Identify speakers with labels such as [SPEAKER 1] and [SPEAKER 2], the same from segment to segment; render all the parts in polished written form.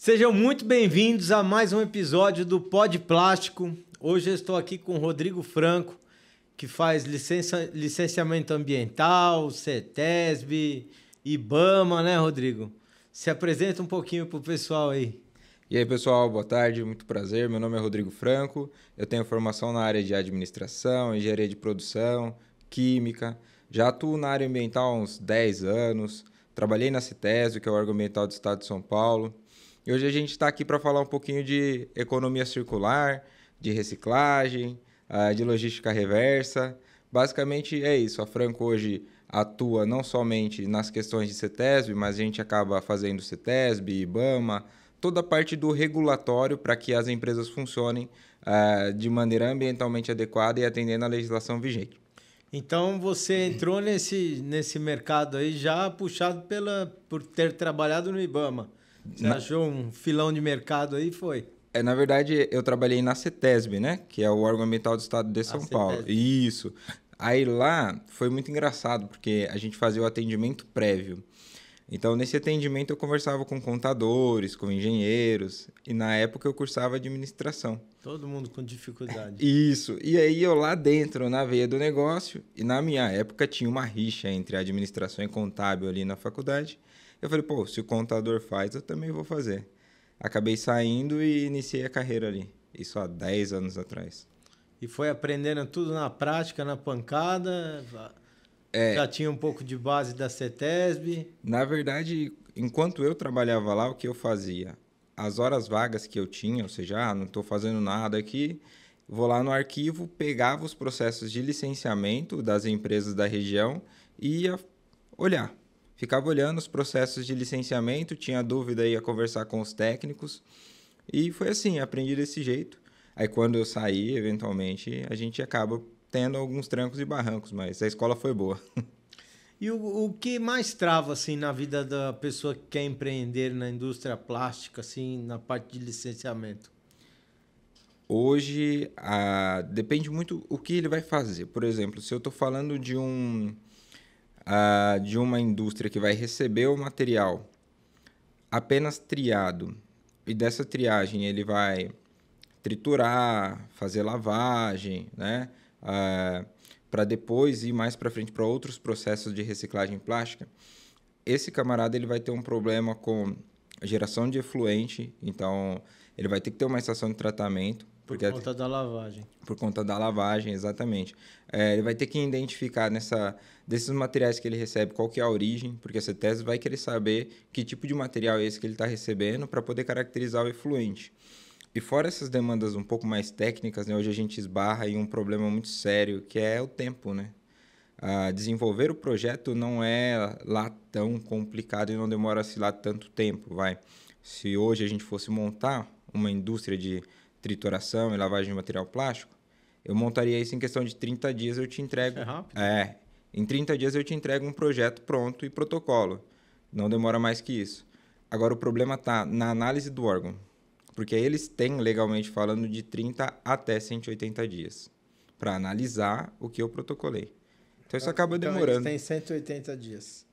[SPEAKER 1] Sejam muito bem-vindos a mais um episódio do Pod Plástico. Hoje eu estou aqui com o Rodrigo Franco, que faz licenciamento ambiental, CETESB, IBAMA, né, Rodrigo? Se apresenta um pouquinho para o pessoal aí.
[SPEAKER 2] E aí, pessoal, boa tarde, muito prazer. Meu nome é Rodrigo Franco, eu tenho formação na área de administração, engenharia de produção, química. Já atuo na área ambiental há uns 10 anos, trabalhei na CETESB, que é o órgão ambiental do estado de São Paulo. E hoje a gente está aqui para falar um pouquinho de economia circular, de reciclagem, de logística reversa. Basicamente é isso, a Franco hoje atua não somente nas questões de CETESB, mas a gente acaba fazendo CETESB, IBAMA, toda a parte do regulatório para que as empresas funcionem de maneira ambientalmente adequada e atendendo à legislação vigente.
[SPEAKER 1] Então você entrou nesse mercado aí já puxado por ter trabalhado no IBAMA. Você achou um filão de mercado aí e foi?
[SPEAKER 2] Na verdade, eu trabalhei na CETESB, né? Que é o órgão ambiental do estado de São Paulo. Isso. Aí lá foi muito engraçado, porque a gente fazia o atendimento prévio. Então, nesse atendimento, eu conversava com contadores, com engenheiros, e na época eu cursava administração.
[SPEAKER 1] Todo mundo com dificuldade.
[SPEAKER 2] Isso. E aí eu lá dentro, na veia do negócio, e na minha época tinha uma rixa entre administração e contábil ali na faculdade. Eu falei, pô, se o contador faz, eu também vou fazer. Acabei saindo e iniciei a carreira ali. Isso há 10 anos atrás.
[SPEAKER 1] E foi aprendendo tudo na prática, na pancada? Já tinha um pouco de base da CETESB?
[SPEAKER 2] Na verdade, enquanto eu trabalhava lá, o que eu fazia? As horas vagas que eu tinha, ou seja, não estou fazendo nada aqui, vou lá no arquivo, pegava os processos de licenciamento das empresas da região e ia olhar. Ficava olhando os processos de licenciamento, tinha dúvida, ia conversar com os técnicos. E foi assim, aprendi desse jeito. Aí quando eu saí, eventualmente, a gente acaba tendo alguns trancos e barrancos, mas a escola foi boa.
[SPEAKER 1] E o que mais trava assim na vida da pessoa que quer empreender na indústria plástica, assim, na parte de licenciamento?
[SPEAKER 2] Hoje, depende muito o que ele vai fazer. Por exemplo, se eu estou falando de uma indústria que vai receber o material apenas triado, e dessa triagem ele vai triturar, fazer lavagem, né? Para depois ir mais para frente para outros processos de reciclagem plástica, esse camarada ele vai ter um problema com geração de efluente, então ele vai ter que ter uma estação de tratamento.
[SPEAKER 1] Por conta da lavagem.
[SPEAKER 2] Por conta da lavagem, exatamente. Ele vai ter que identificar desses materiais que ele recebe qual que é a origem, porque a CETESB vai querer saber que tipo de material é esse que ele está recebendo para poder caracterizar o efluente. E fora essas demandas um pouco mais técnicas, né, hoje a gente esbarra em um problema muito sério, que é o tempo, né? Desenvolver o projeto não é lá tão complicado e não demora-se lá tanto tempo, vai. Se hoje a gente fosse montar uma indústria de trituração e lavagem de material plástico, eu montaria isso em questão de 30 dias, eu te entrego...
[SPEAKER 1] É rápido.
[SPEAKER 2] Em 30 dias eu te entrego um projeto pronto e protocolo. Não demora mais que isso. Agora, o problema está na análise do órgão, porque eles têm, legalmente falando, de 30 até 180 dias para analisar o que eu protocolei. Então, isso acaba demorando.
[SPEAKER 1] Eles têm 180 dias.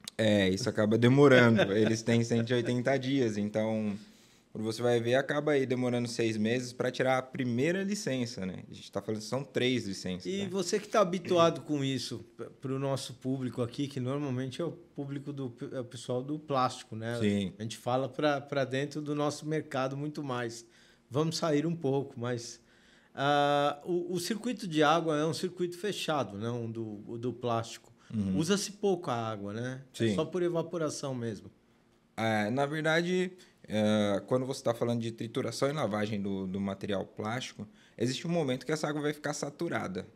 [SPEAKER 2] Isso acaba demorando. Eles têm 180 dias, então... Quando você vai ver, acaba aí demorando 6 meses para tirar a primeira licença, né? A gente está falando que são 3 licenças.
[SPEAKER 1] E
[SPEAKER 2] né?
[SPEAKER 1] você que está habituado com isso, para o nosso público aqui, que normalmente é o público é o pessoal do plástico, né?
[SPEAKER 2] Sim.
[SPEAKER 1] A gente fala para dentro do nosso mercado muito mais. Vamos sair um pouco, mas o circuito de água é um circuito fechado, né? Do plástico.
[SPEAKER 2] Uhum.
[SPEAKER 1] Usa-se pouco a água, né?
[SPEAKER 2] Sim.
[SPEAKER 1] É só por evaporação mesmo.
[SPEAKER 2] Na verdade, quando você está falando de trituração e lavagem do material plástico, existe um momento que essa água vai ficar saturada.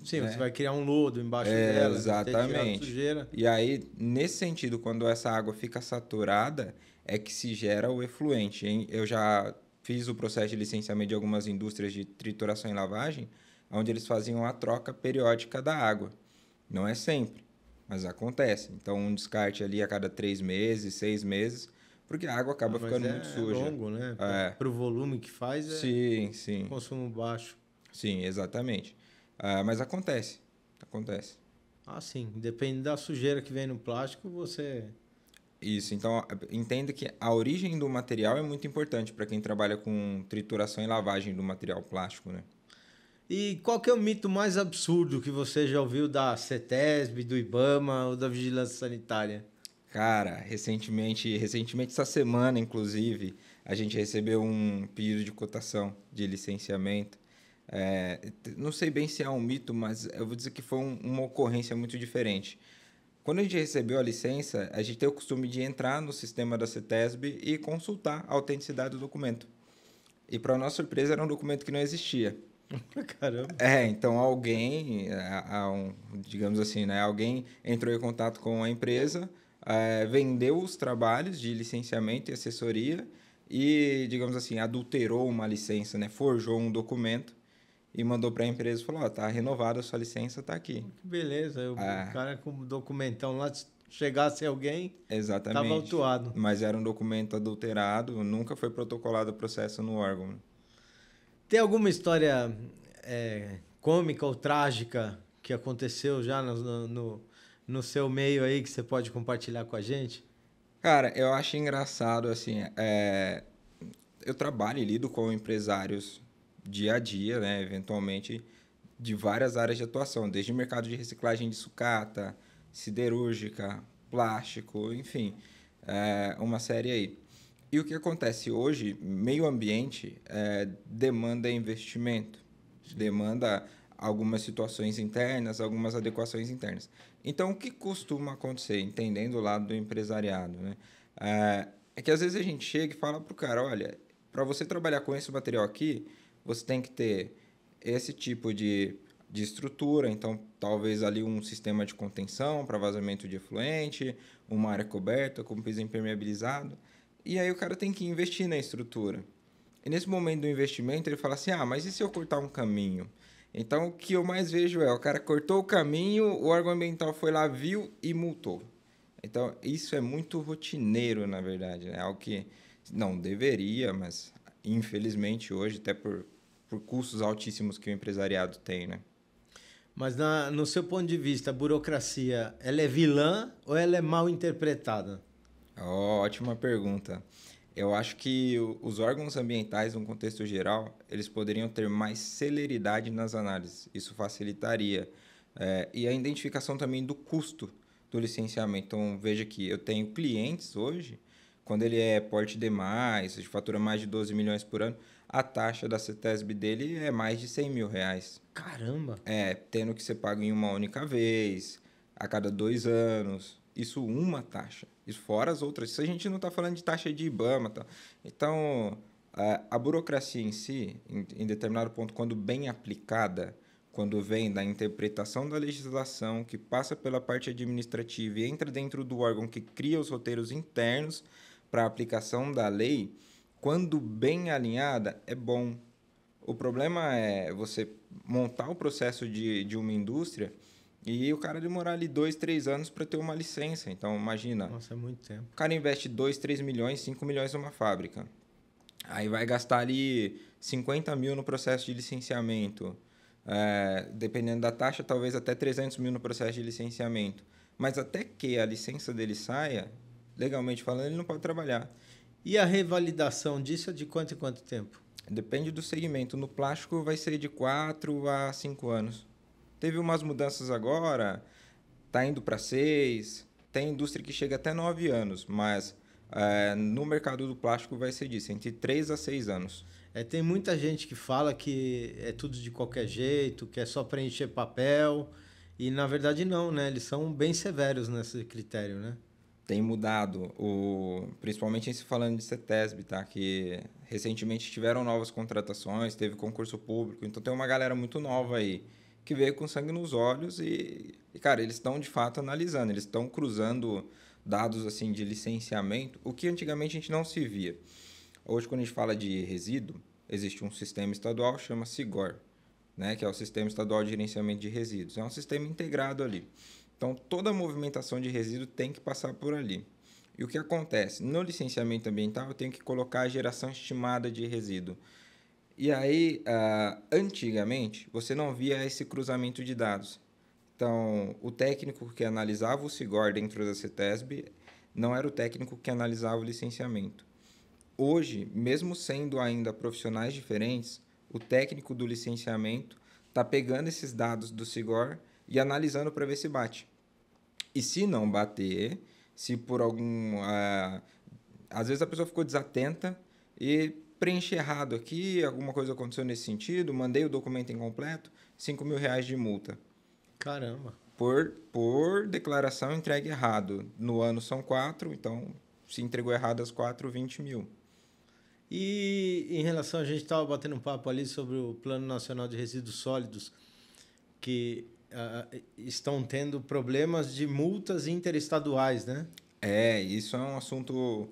[SPEAKER 1] Sim,
[SPEAKER 2] né?
[SPEAKER 1] você vai criar um lodo embaixo dela,
[SPEAKER 2] Exatamente.
[SPEAKER 1] Sujeira.
[SPEAKER 2] E aí, nesse sentido, quando essa água fica saturada, é que se gera o efluente. Eu já fiz o processo de licenciamento de algumas indústrias de trituração e lavagem, onde eles faziam a troca periódica da água. Não é sempre, mas acontece. Então, um descarte ali a cada 3 meses, 6 meses, porque a água acaba ficando muito suja.
[SPEAKER 1] É longo, né? Para o volume que faz,
[SPEAKER 2] sim, sim.
[SPEAKER 1] Consumo baixo.
[SPEAKER 2] Sim, exatamente. Mas acontece. Acontece.
[SPEAKER 1] Sim. Depende da sujeira que vem no plástico, você
[SPEAKER 2] Isso, então entenda que a origem do material é muito importante para quem trabalha com trituração e lavagem do material plástico, né?
[SPEAKER 1] E qual que é o mito mais absurdo que você já ouviu da CETESB, do IBAMA ou da Vigilância Sanitária?
[SPEAKER 2] Cara, recentemente essa semana, inclusive, a gente recebeu um pedido de cotação de licenciamento. Não sei bem se é um mito, mas eu vou dizer que foi uma ocorrência muito diferente. Quando a gente recebeu a licença, a gente tem o costume de entrar no sistema da CETESB e consultar a autenticidade do documento. E, para nossa surpresa, era um documento que não existia.
[SPEAKER 1] Caramba.
[SPEAKER 2] Então alguém, digamos assim, né? Alguém entrou em contato com a empresa, vendeu os trabalhos de licenciamento e assessoria e, digamos assim, adulterou uma licença, né? Forjou um documento e mandou para a empresa e falou: ó, tá renovada a sua licença, tá aqui.
[SPEAKER 1] Que beleza. O
[SPEAKER 2] Ah,
[SPEAKER 1] cara com o documentão lá, se chegasse alguém, tava
[SPEAKER 2] exatamente.
[SPEAKER 1] autuado.
[SPEAKER 2] Mas era um documento adulterado, nunca foi protocolado o processo no órgão.
[SPEAKER 1] Tem alguma história cômica ou trágica que aconteceu já no seu meio aí que você pode compartilhar com a gente?
[SPEAKER 2] Cara, eu acho engraçado, assim, eu trabalho e lido com empresários dia a dia, né, eventualmente, de várias áreas de atuação, desde o mercado de reciclagem de sucata, siderúrgica, plástico, enfim, uma série aí. E o que acontece hoje, meio ambiente demanda investimento, demanda algumas situações internas, algumas adequações internas. Então, o que costuma acontecer, entendendo o lado do empresariado, né? É que às vezes a gente chega e fala para o cara, olha, para você trabalhar com esse material aqui, você tem que ter esse tipo de estrutura, então talvez ali um sistema de contenção para vazamento de efluente, uma área coberta com piso impermeabilizado, e aí o cara tem que investir na estrutura. E nesse momento do investimento ele fala assim, mas e se eu cortar um caminho? Então o que eu mais vejo o cara cortou o caminho, o órgão ambiental foi lá, viu e multou. Então isso é muito rotineiro, na verdade, é algo que não deveria, mas infelizmente hoje, até por custos altíssimos que o empresariado tem, né?
[SPEAKER 1] Mas no seu ponto de vista, a burocracia, ela é vilã ou ela é mal interpretada?
[SPEAKER 2] Ótima pergunta. Eu acho que os órgãos ambientais, no contexto geral, eles poderiam ter mais celeridade nas análises. Isso facilitaria. E a identificação também do custo do licenciamento. Então, veja que eu tenho clientes hoje, quando ele é porte demais, fatura mais de 12 milhões por ano, a taxa da CETESB dele é mais de 100 mil reais.
[SPEAKER 1] Caramba!
[SPEAKER 2] Tendo que ser pago em uma única vez, a cada 2 anos. Isso uma taxa. Isso fora as outras. Isso a gente não está falando de taxa de IBAMA. Tá? Então, a burocracia em si, em determinado ponto, quando bem aplicada, quando vem da interpretação da legislação, que passa pela parte administrativa e entra dentro do órgão que cria os roteiros internos para a aplicação da lei, quando bem alinhada, é bom. O problema é você montar o processo de uma indústria e o cara demorar ali 2, 3 anos para ter uma licença. Então, imagina.
[SPEAKER 1] Nossa, é muito tempo.
[SPEAKER 2] O cara investe 2, 3 milhões, 5 milhões numa fábrica. Aí vai gastar ali 50 mil no processo de licenciamento. Dependendo da taxa, talvez até 300 mil no processo de licenciamento. Mas até que a licença dele saia, legalmente falando, ele não pode trabalhar.
[SPEAKER 1] E a revalidação disso é de quanto em quanto tempo?
[SPEAKER 2] Depende do segmento. No plástico vai ser de 4 a 5 anos. Teve umas mudanças agora, está indo para 6. Tem indústria que chega até 9 anos, mas no mercado do plástico vai ser disso, entre 3 a 6 anos.
[SPEAKER 1] Tem muita gente que fala que é tudo de qualquer jeito, que é só preencher papel. E na verdade não, né? Eles são bem severos nesse critério, né?
[SPEAKER 2] Tem mudado, principalmente se falando de CETESB, tá? Que recentemente tiveram novas contratações, teve concurso público, então tem uma galera muito nova aí que veio com sangue nos olhos cara, eles estão de fato analisando, eles estão cruzando dados assim de licenciamento, o que antigamente a gente não se via. Hoje, quando a gente fala de resíduo, existe um sistema estadual que chama SIGOR, né? Que é o Sistema Estadual de Gerenciamento de Resíduos. É um sistema integrado ali. Então, toda a movimentação de resíduo tem que passar por ali. E o que acontece? No licenciamento ambiental, eu tenho que colocar a geração estimada de resíduo. E aí, antigamente, você não via esse cruzamento de dados. Então, o técnico que analisava o SIGOR dentro da CETESB não era o técnico que analisava o licenciamento. Hoje, mesmo sendo ainda profissionais diferentes, o técnico do licenciamento está pegando esses dados do SIGOR e analisando para ver se bate. E se não bater, se por algum... às vezes a pessoa ficou desatenta e preenche errado aqui, alguma coisa aconteceu nesse sentido, mandei o documento incompleto, R$ 5.000 de multa.
[SPEAKER 1] Caramba.
[SPEAKER 2] Por declaração entregue errado. No ano são 4, então se entregou errado as 4, 20 mil.
[SPEAKER 1] E em relação, a gente estava batendo um papo ali sobre o Plano Nacional de Resíduos Sólidos, que estão tendo problemas de multas interestaduais, né?
[SPEAKER 2] Isso é um assunto...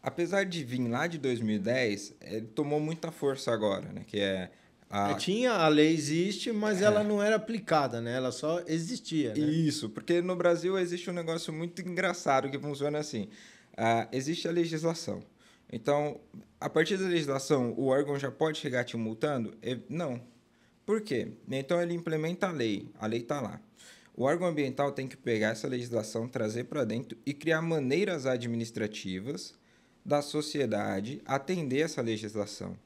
[SPEAKER 2] Apesar de vir lá de 2010, ele tomou muita força agora, né? Que é
[SPEAKER 1] a lei existe, mas ela não era aplicada, né? Ela só existia, né?
[SPEAKER 2] Isso, porque no Brasil existe um negócio muito engraçado que funciona assim. Existe a legislação. Então, a partir da legislação, o órgão já pode chegar te multando? Não. Por quê? Então, ele implementa a lei está lá. O órgão ambiental tem que pegar essa legislação, trazer para dentro e criar maneiras administrativas da sociedade atender essa legislação.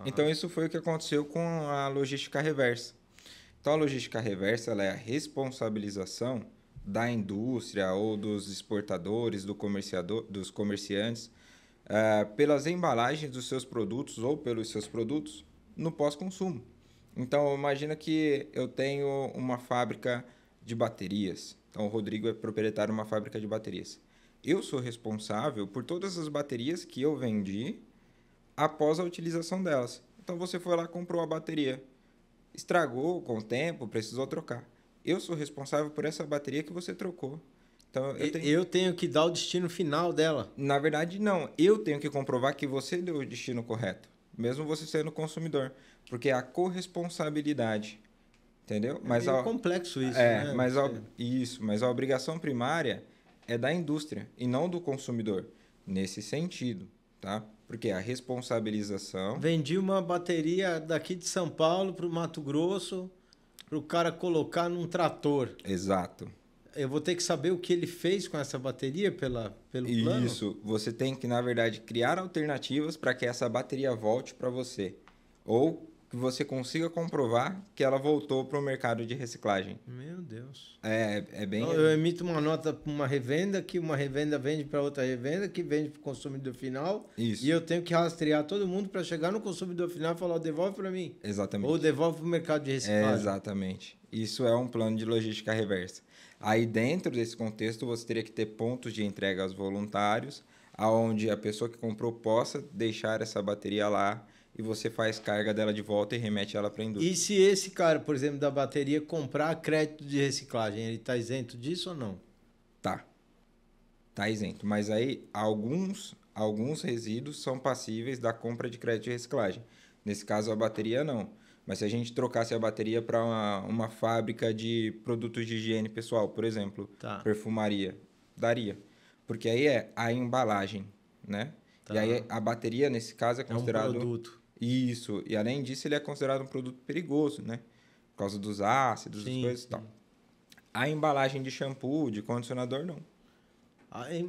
[SPEAKER 2] Então, isso foi o que aconteceu com a logística reversa. Então, a logística reversa ela é a responsabilização da indústria ou dos exportadores, dos comerciantes, pelas embalagens dos seus produtos ou pelos seus produtos no pós-consumo. Então, imagina que eu tenho uma fábrica de baterias. Então, o Rodrigo é proprietário de uma fábrica de baterias. Eu sou responsável por todas as baterias que eu vendi após a utilização delas. Então, você foi lá e comprou a bateria. Estragou com o tempo, precisou trocar. Eu sou responsável por essa bateria que você trocou. Então,
[SPEAKER 1] eu tenho que dar o destino final dela.
[SPEAKER 2] Na verdade, não. Eu tenho que comprovar que você deu o destino correto, mesmo você sendo consumidor. Porque é a corresponsabilidade. Entendeu?
[SPEAKER 1] Mas é complexo isso, né?
[SPEAKER 2] Mas a obrigação primária é da indústria e não do consumidor. Nesse sentido, tá? Porque a responsabilização...
[SPEAKER 1] Vendi uma bateria daqui de São Paulo para o Mato Grosso para o cara colocar num trator.
[SPEAKER 2] Exato.
[SPEAKER 1] Eu vou ter que saber o que ele fez com essa bateria pelo plano?
[SPEAKER 2] Isso. Você tem que, na verdade, criar alternativas para que essa bateria volte para você. Ou que você consiga comprovar que ela voltou para o mercado de reciclagem.
[SPEAKER 1] Meu Deus.
[SPEAKER 2] É bem...
[SPEAKER 1] Então, eu emito uma nota para uma revenda, que uma revenda vende para outra revenda, que vende para o consumidor final.
[SPEAKER 2] Isso.
[SPEAKER 1] E eu tenho que rastrear todo mundo para chegar no consumidor final e falar, devolve para mim.
[SPEAKER 2] Exatamente.
[SPEAKER 1] Ou devolve para o mercado de reciclagem.
[SPEAKER 2] Exatamente. Isso é um plano de logística reversa. Aí, dentro desse contexto, você teria que ter pontos de entrega aos voluntários, onde a pessoa que comprou possa deixar essa bateria lá e você faz carga dela de volta e remete ela para a indústria.
[SPEAKER 1] E se esse cara, por exemplo, da bateria, comprar crédito de reciclagem, ele está isento disso ou não?
[SPEAKER 2] Tá isento. Mas aí, alguns resíduos são passíveis da compra de crédito de reciclagem. Nesse caso, a bateria não. Mas se a gente trocasse a bateria para uma fábrica de produtos de higiene pessoal, por exemplo, perfumaria, daria. Porque aí é a embalagem, né? E aí a bateria, nesse caso, é considerado...
[SPEAKER 1] um produto.
[SPEAKER 2] Isso. E além disso, ele é considerado um produto perigoso, né? Por causa dos ácidos, das coisas e tal. A embalagem de shampoo, de condicionador, não.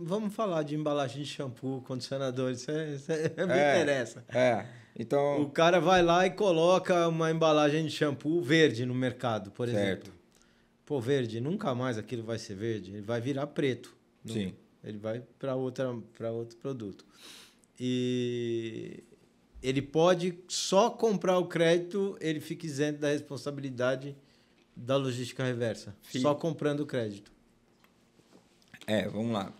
[SPEAKER 1] Vamos falar de embalagem de shampoo, condicionador, isso me interessa.
[SPEAKER 2] Então...
[SPEAKER 1] O cara vai lá e coloca uma embalagem de shampoo verde no mercado, por exemplo.
[SPEAKER 2] Certo.
[SPEAKER 1] Pô, verde, nunca mais aquilo vai ser verde, ele vai virar preto.
[SPEAKER 2] Sim.
[SPEAKER 1] Ele vai para outro produto. E ele pode só comprar o crédito, ele fica isento da responsabilidade da logística reversa. Só comprando o crédito.
[SPEAKER 2] Vamos lá.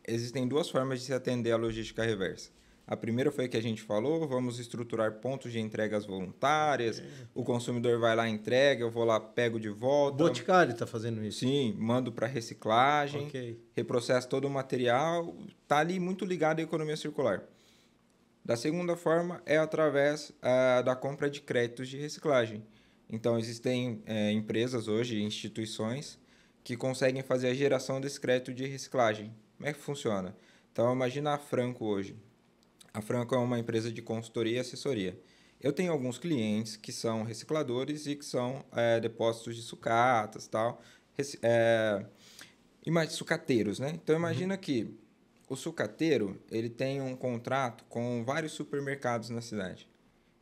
[SPEAKER 2] Existem duas formas de se atender à logística reversa. A primeira foi a que a gente falou, vamos estruturar pontos de entregas voluntárias, o consumidor vai lá e entrega, eu vou lá, pego de volta.
[SPEAKER 1] O Boticário está fazendo isso?
[SPEAKER 2] Sim, mando para reciclagem, reprocesso todo o material, está ali muito ligado à economia circular. Da segunda forma é através da compra de créditos de reciclagem. Então, existem empresas hoje, instituições, que conseguem fazer a geração desse crédito de reciclagem. Como é que funciona? Então, imagina a Franco hoje. A Franco é uma empresa de consultoria e assessoria. Eu tenho alguns clientes que são recicladores e que são depósitos de sucatas, tal, sucateiros, né? Então, imagina que O sucateiro, ele tem um contrato com vários supermercados na cidade.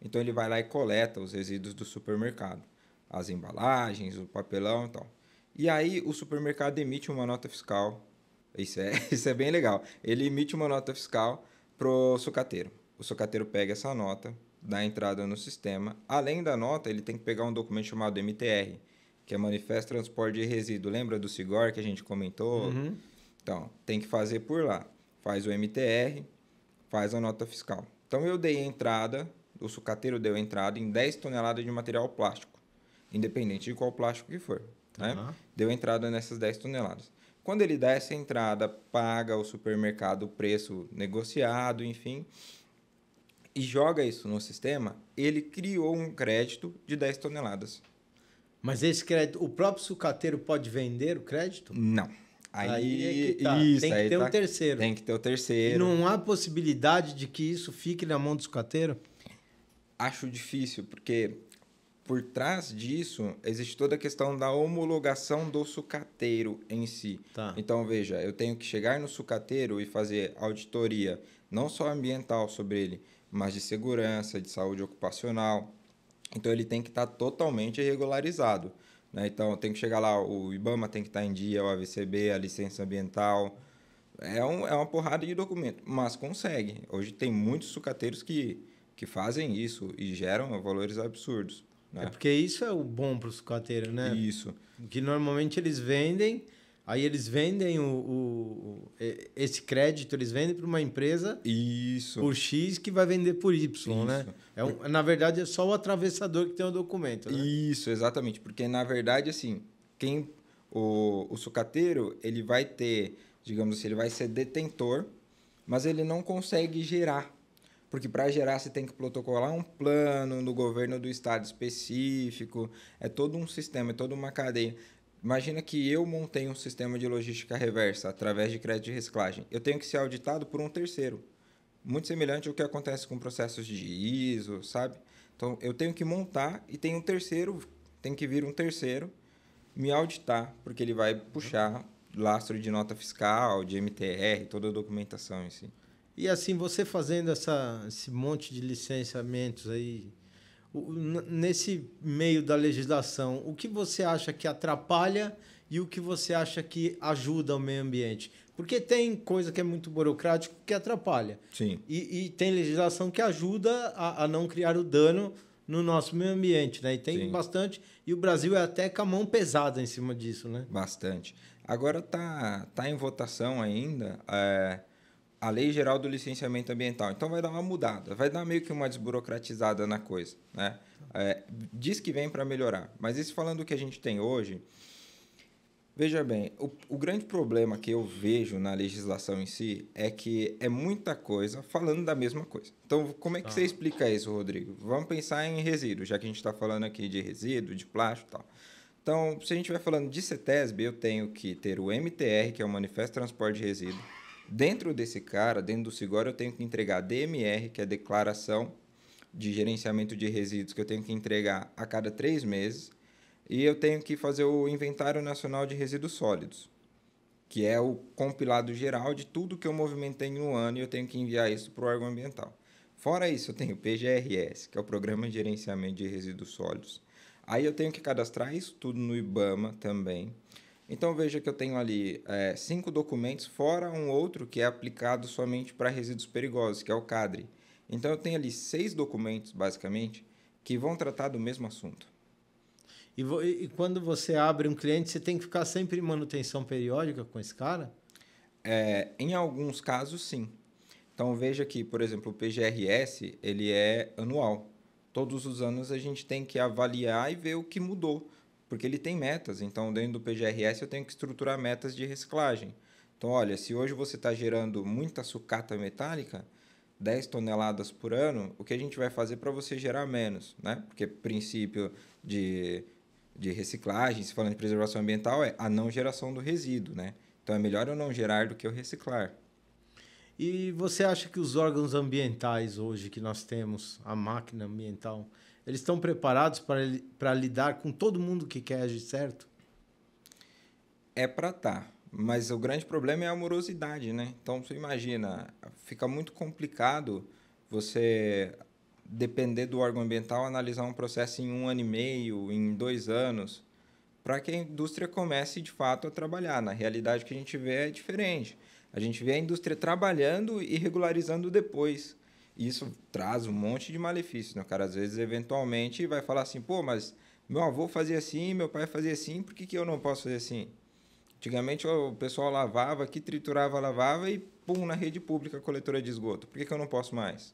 [SPEAKER 2] Então ele vai lá e coleta os resíduos do supermercado, as embalagens, o papelão e tal. E aí o supermercado emite uma nota fiscal. Isso é bem legal. Ele emite uma nota fiscal pro sucateiro. O sucateiro pega essa nota, dá entrada no sistema. Além da nota, ele tem que pegar um documento chamado MTR, que é Manifesto de Transporte de Resíduo. Lembra do SIGOR que a gente comentou?
[SPEAKER 1] Uhum.
[SPEAKER 2] Então, tem que fazer por lá. Faz o MTR, faz a nota fiscal. Então, eu dei entrada, o sucateiro deu entrada em 10 toneladas de material plástico, independente de qual plástico que for. Né? Deu entrada nessas 10 toneladas. Quando ele dá essa entrada, paga ao supermercado o preço negociado, enfim, e joga isso no sistema, ele criou um crédito de 10 toneladas.
[SPEAKER 1] Mas esse crédito, o próprio sucateiro pode vender o crédito?
[SPEAKER 2] Não.
[SPEAKER 1] Aí é que tá. Isso, tem que ter um terceiro.
[SPEAKER 2] Tem que ter o terceiro.
[SPEAKER 1] E não há possibilidade de que isso fique na mão do sucateiro?
[SPEAKER 2] Acho difícil, porque por trás disso existe toda a questão da homologação do sucateiro em si.
[SPEAKER 1] Tá.
[SPEAKER 2] Então, veja, eu tenho que chegar no sucateiro e fazer auditoria, não só ambiental sobre ele, mas de segurança, de saúde ocupacional. Então, ele tem que estar totalmente regularizado. Né? Então, tem que chegar lá, o IBAMA tem que estar em dia, o AVCB, a licença ambiental. É uma porrada de documento, mas consegue. Hoje tem muitos sucateiros que fazem isso e geram valores absurdos. Né?
[SPEAKER 1] É porque isso é o bom para o sucateiro, né?
[SPEAKER 2] Isso.
[SPEAKER 1] Que normalmente eles vendem, aí eles vendem esse crédito, eles vendem para uma empresa
[SPEAKER 2] Isso.
[SPEAKER 1] por X que vai vender por Y,
[SPEAKER 2] Isso.
[SPEAKER 1] né? Na verdade, é só o atravessador que tem o documento, né?
[SPEAKER 2] Isso, exatamente. Porque, na verdade, assim, o sucateiro, ele vai ter, digamos assim, ele vai ser detentor, mas ele não consegue gerar. Porque para gerar você tem que protocolar um plano no governo do estado específico, é todo um sistema, é toda uma cadeia. Imagina que eu montei um sistema de logística reversa através de crédito de reciclagem. Eu tenho que ser auditado por um terceiro. Muito semelhante ao que acontece com processos de ISO, sabe? Então, eu tenho que montar e tem que vir um terceiro me auditar, porque ele vai puxar lastro de nota fiscal, de MTR, toda a documentação em si.
[SPEAKER 1] E assim, você fazendo esse monte de licenciamentos aí, nesse meio da legislação, o que você acha que atrapalha e o que você acha que ajuda o meio ambiente? Porque tem coisa que é muito burocrático que atrapalha.
[SPEAKER 2] Sim.
[SPEAKER 1] E tem legislação que ajuda a não criar o dano no nosso meio ambiente, né? E tem bastante. E o Brasil é até com a mão pesada em cima disso, né?
[SPEAKER 2] Bastante. Agora tá em votação ainda a Lei Geral do Licenciamento Ambiental. Então, vai dar uma mudada, vai dar meio que uma desburocratizada na coisa. Né? Diz que vem para melhorar, mas isso falando do que a gente tem hoje, veja bem, o grande problema que eu vejo na legislação em si é que é muita coisa falando da mesma coisa. Então, como é que você explica isso, Rodrigo? Vamos pensar em resíduo, já que a gente está falando aqui de resíduo, de plástico e tal. Então, se a gente vai falando de CETESB, eu tenho que ter o MTR, que é o Manifesto de Transporte de Resíduo. Dentro desse dentro do SIGOR, eu tenho que entregar a DMR, que é a Declaração de Gerenciamento de Resíduos, que eu tenho que entregar a cada 3 meses. E eu tenho que fazer o Inventário Nacional de Resíduos Sólidos, que é o compilado geral de tudo que eu movimentei no ano e eu tenho que enviar isso para o órgão ambiental. Fora isso, eu tenho o PGRS, que é o Programa de Gerenciamento de Resíduos Sólidos. Aí eu tenho que cadastrar isso tudo no IBAMA também. Então, veja que eu tenho ali 5 documentos, fora um outro que é aplicado somente para resíduos perigosos, que é o CADRE. Então, eu tenho ali 6 documentos, basicamente, que vão tratar do mesmo assunto.
[SPEAKER 1] E quando você abre um cliente, você tem que ficar sempre em manutenção periódica com esse cara?
[SPEAKER 2] Em alguns casos, sim. Então, veja que, por exemplo, o PGRS, ele é anual. Todos os anos a gente tem que avaliar e ver o que mudou. Porque ele tem metas, então dentro do PGRS eu tenho que estruturar metas de reciclagem. Então, olha, se hoje você está gerando muita sucata metálica, 10 toneladas por ano, o que a gente vai fazer para você gerar menos? Né? Porque princípio de reciclagem, se falando de preservação ambiental, é a não geração do resíduo. Né? Então, é melhor eu não gerar do que eu reciclar.
[SPEAKER 1] E você acha que os órgãos ambientais hoje que nós temos, a máquina ambiental, eles estão preparados para lidar com todo mundo que quer agir certo?
[SPEAKER 2] É para estar, Mas o grande problema é a morosidade, né? Então, você imagina, fica muito complicado você, depender do órgão ambiental, analisar um processo em 1 ano e meio, em 2 anos, para que a indústria comece, de fato, a trabalhar. Na realidade, o que a gente vê é diferente. A gente vê a indústria trabalhando e regularizando depois. Isso traz um monte de malefícios, né? O cara, às vezes, eventualmente, vai falar assim, pô, mas meu avô fazia assim, meu pai fazia assim, por que eu não posso fazer assim? Antigamente o pessoal lavava aqui, triturava, lavava e pum, na rede pública, coletora de esgoto. Por que eu não posso mais?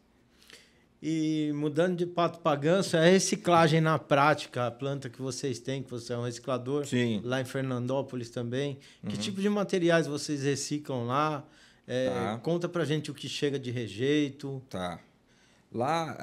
[SPEAKER 1] E mudando de pato para ganso, é a reciclagem na prática, a planta que vocês têm, que você é um reciclador,
[SPEAKER 2] Sim.
[SPEAKER 1] lá em Fernandópolis também. Que
[SPEAKER 2] Uhum.
[SPEAKER 1] tipo de materiais vocês reciclam lá?
[SPEAKER 2] Tá,
[SPEAKER 1] Conta pra gente o que chega de rejeito.
[SPEAKER 2] tá. Lá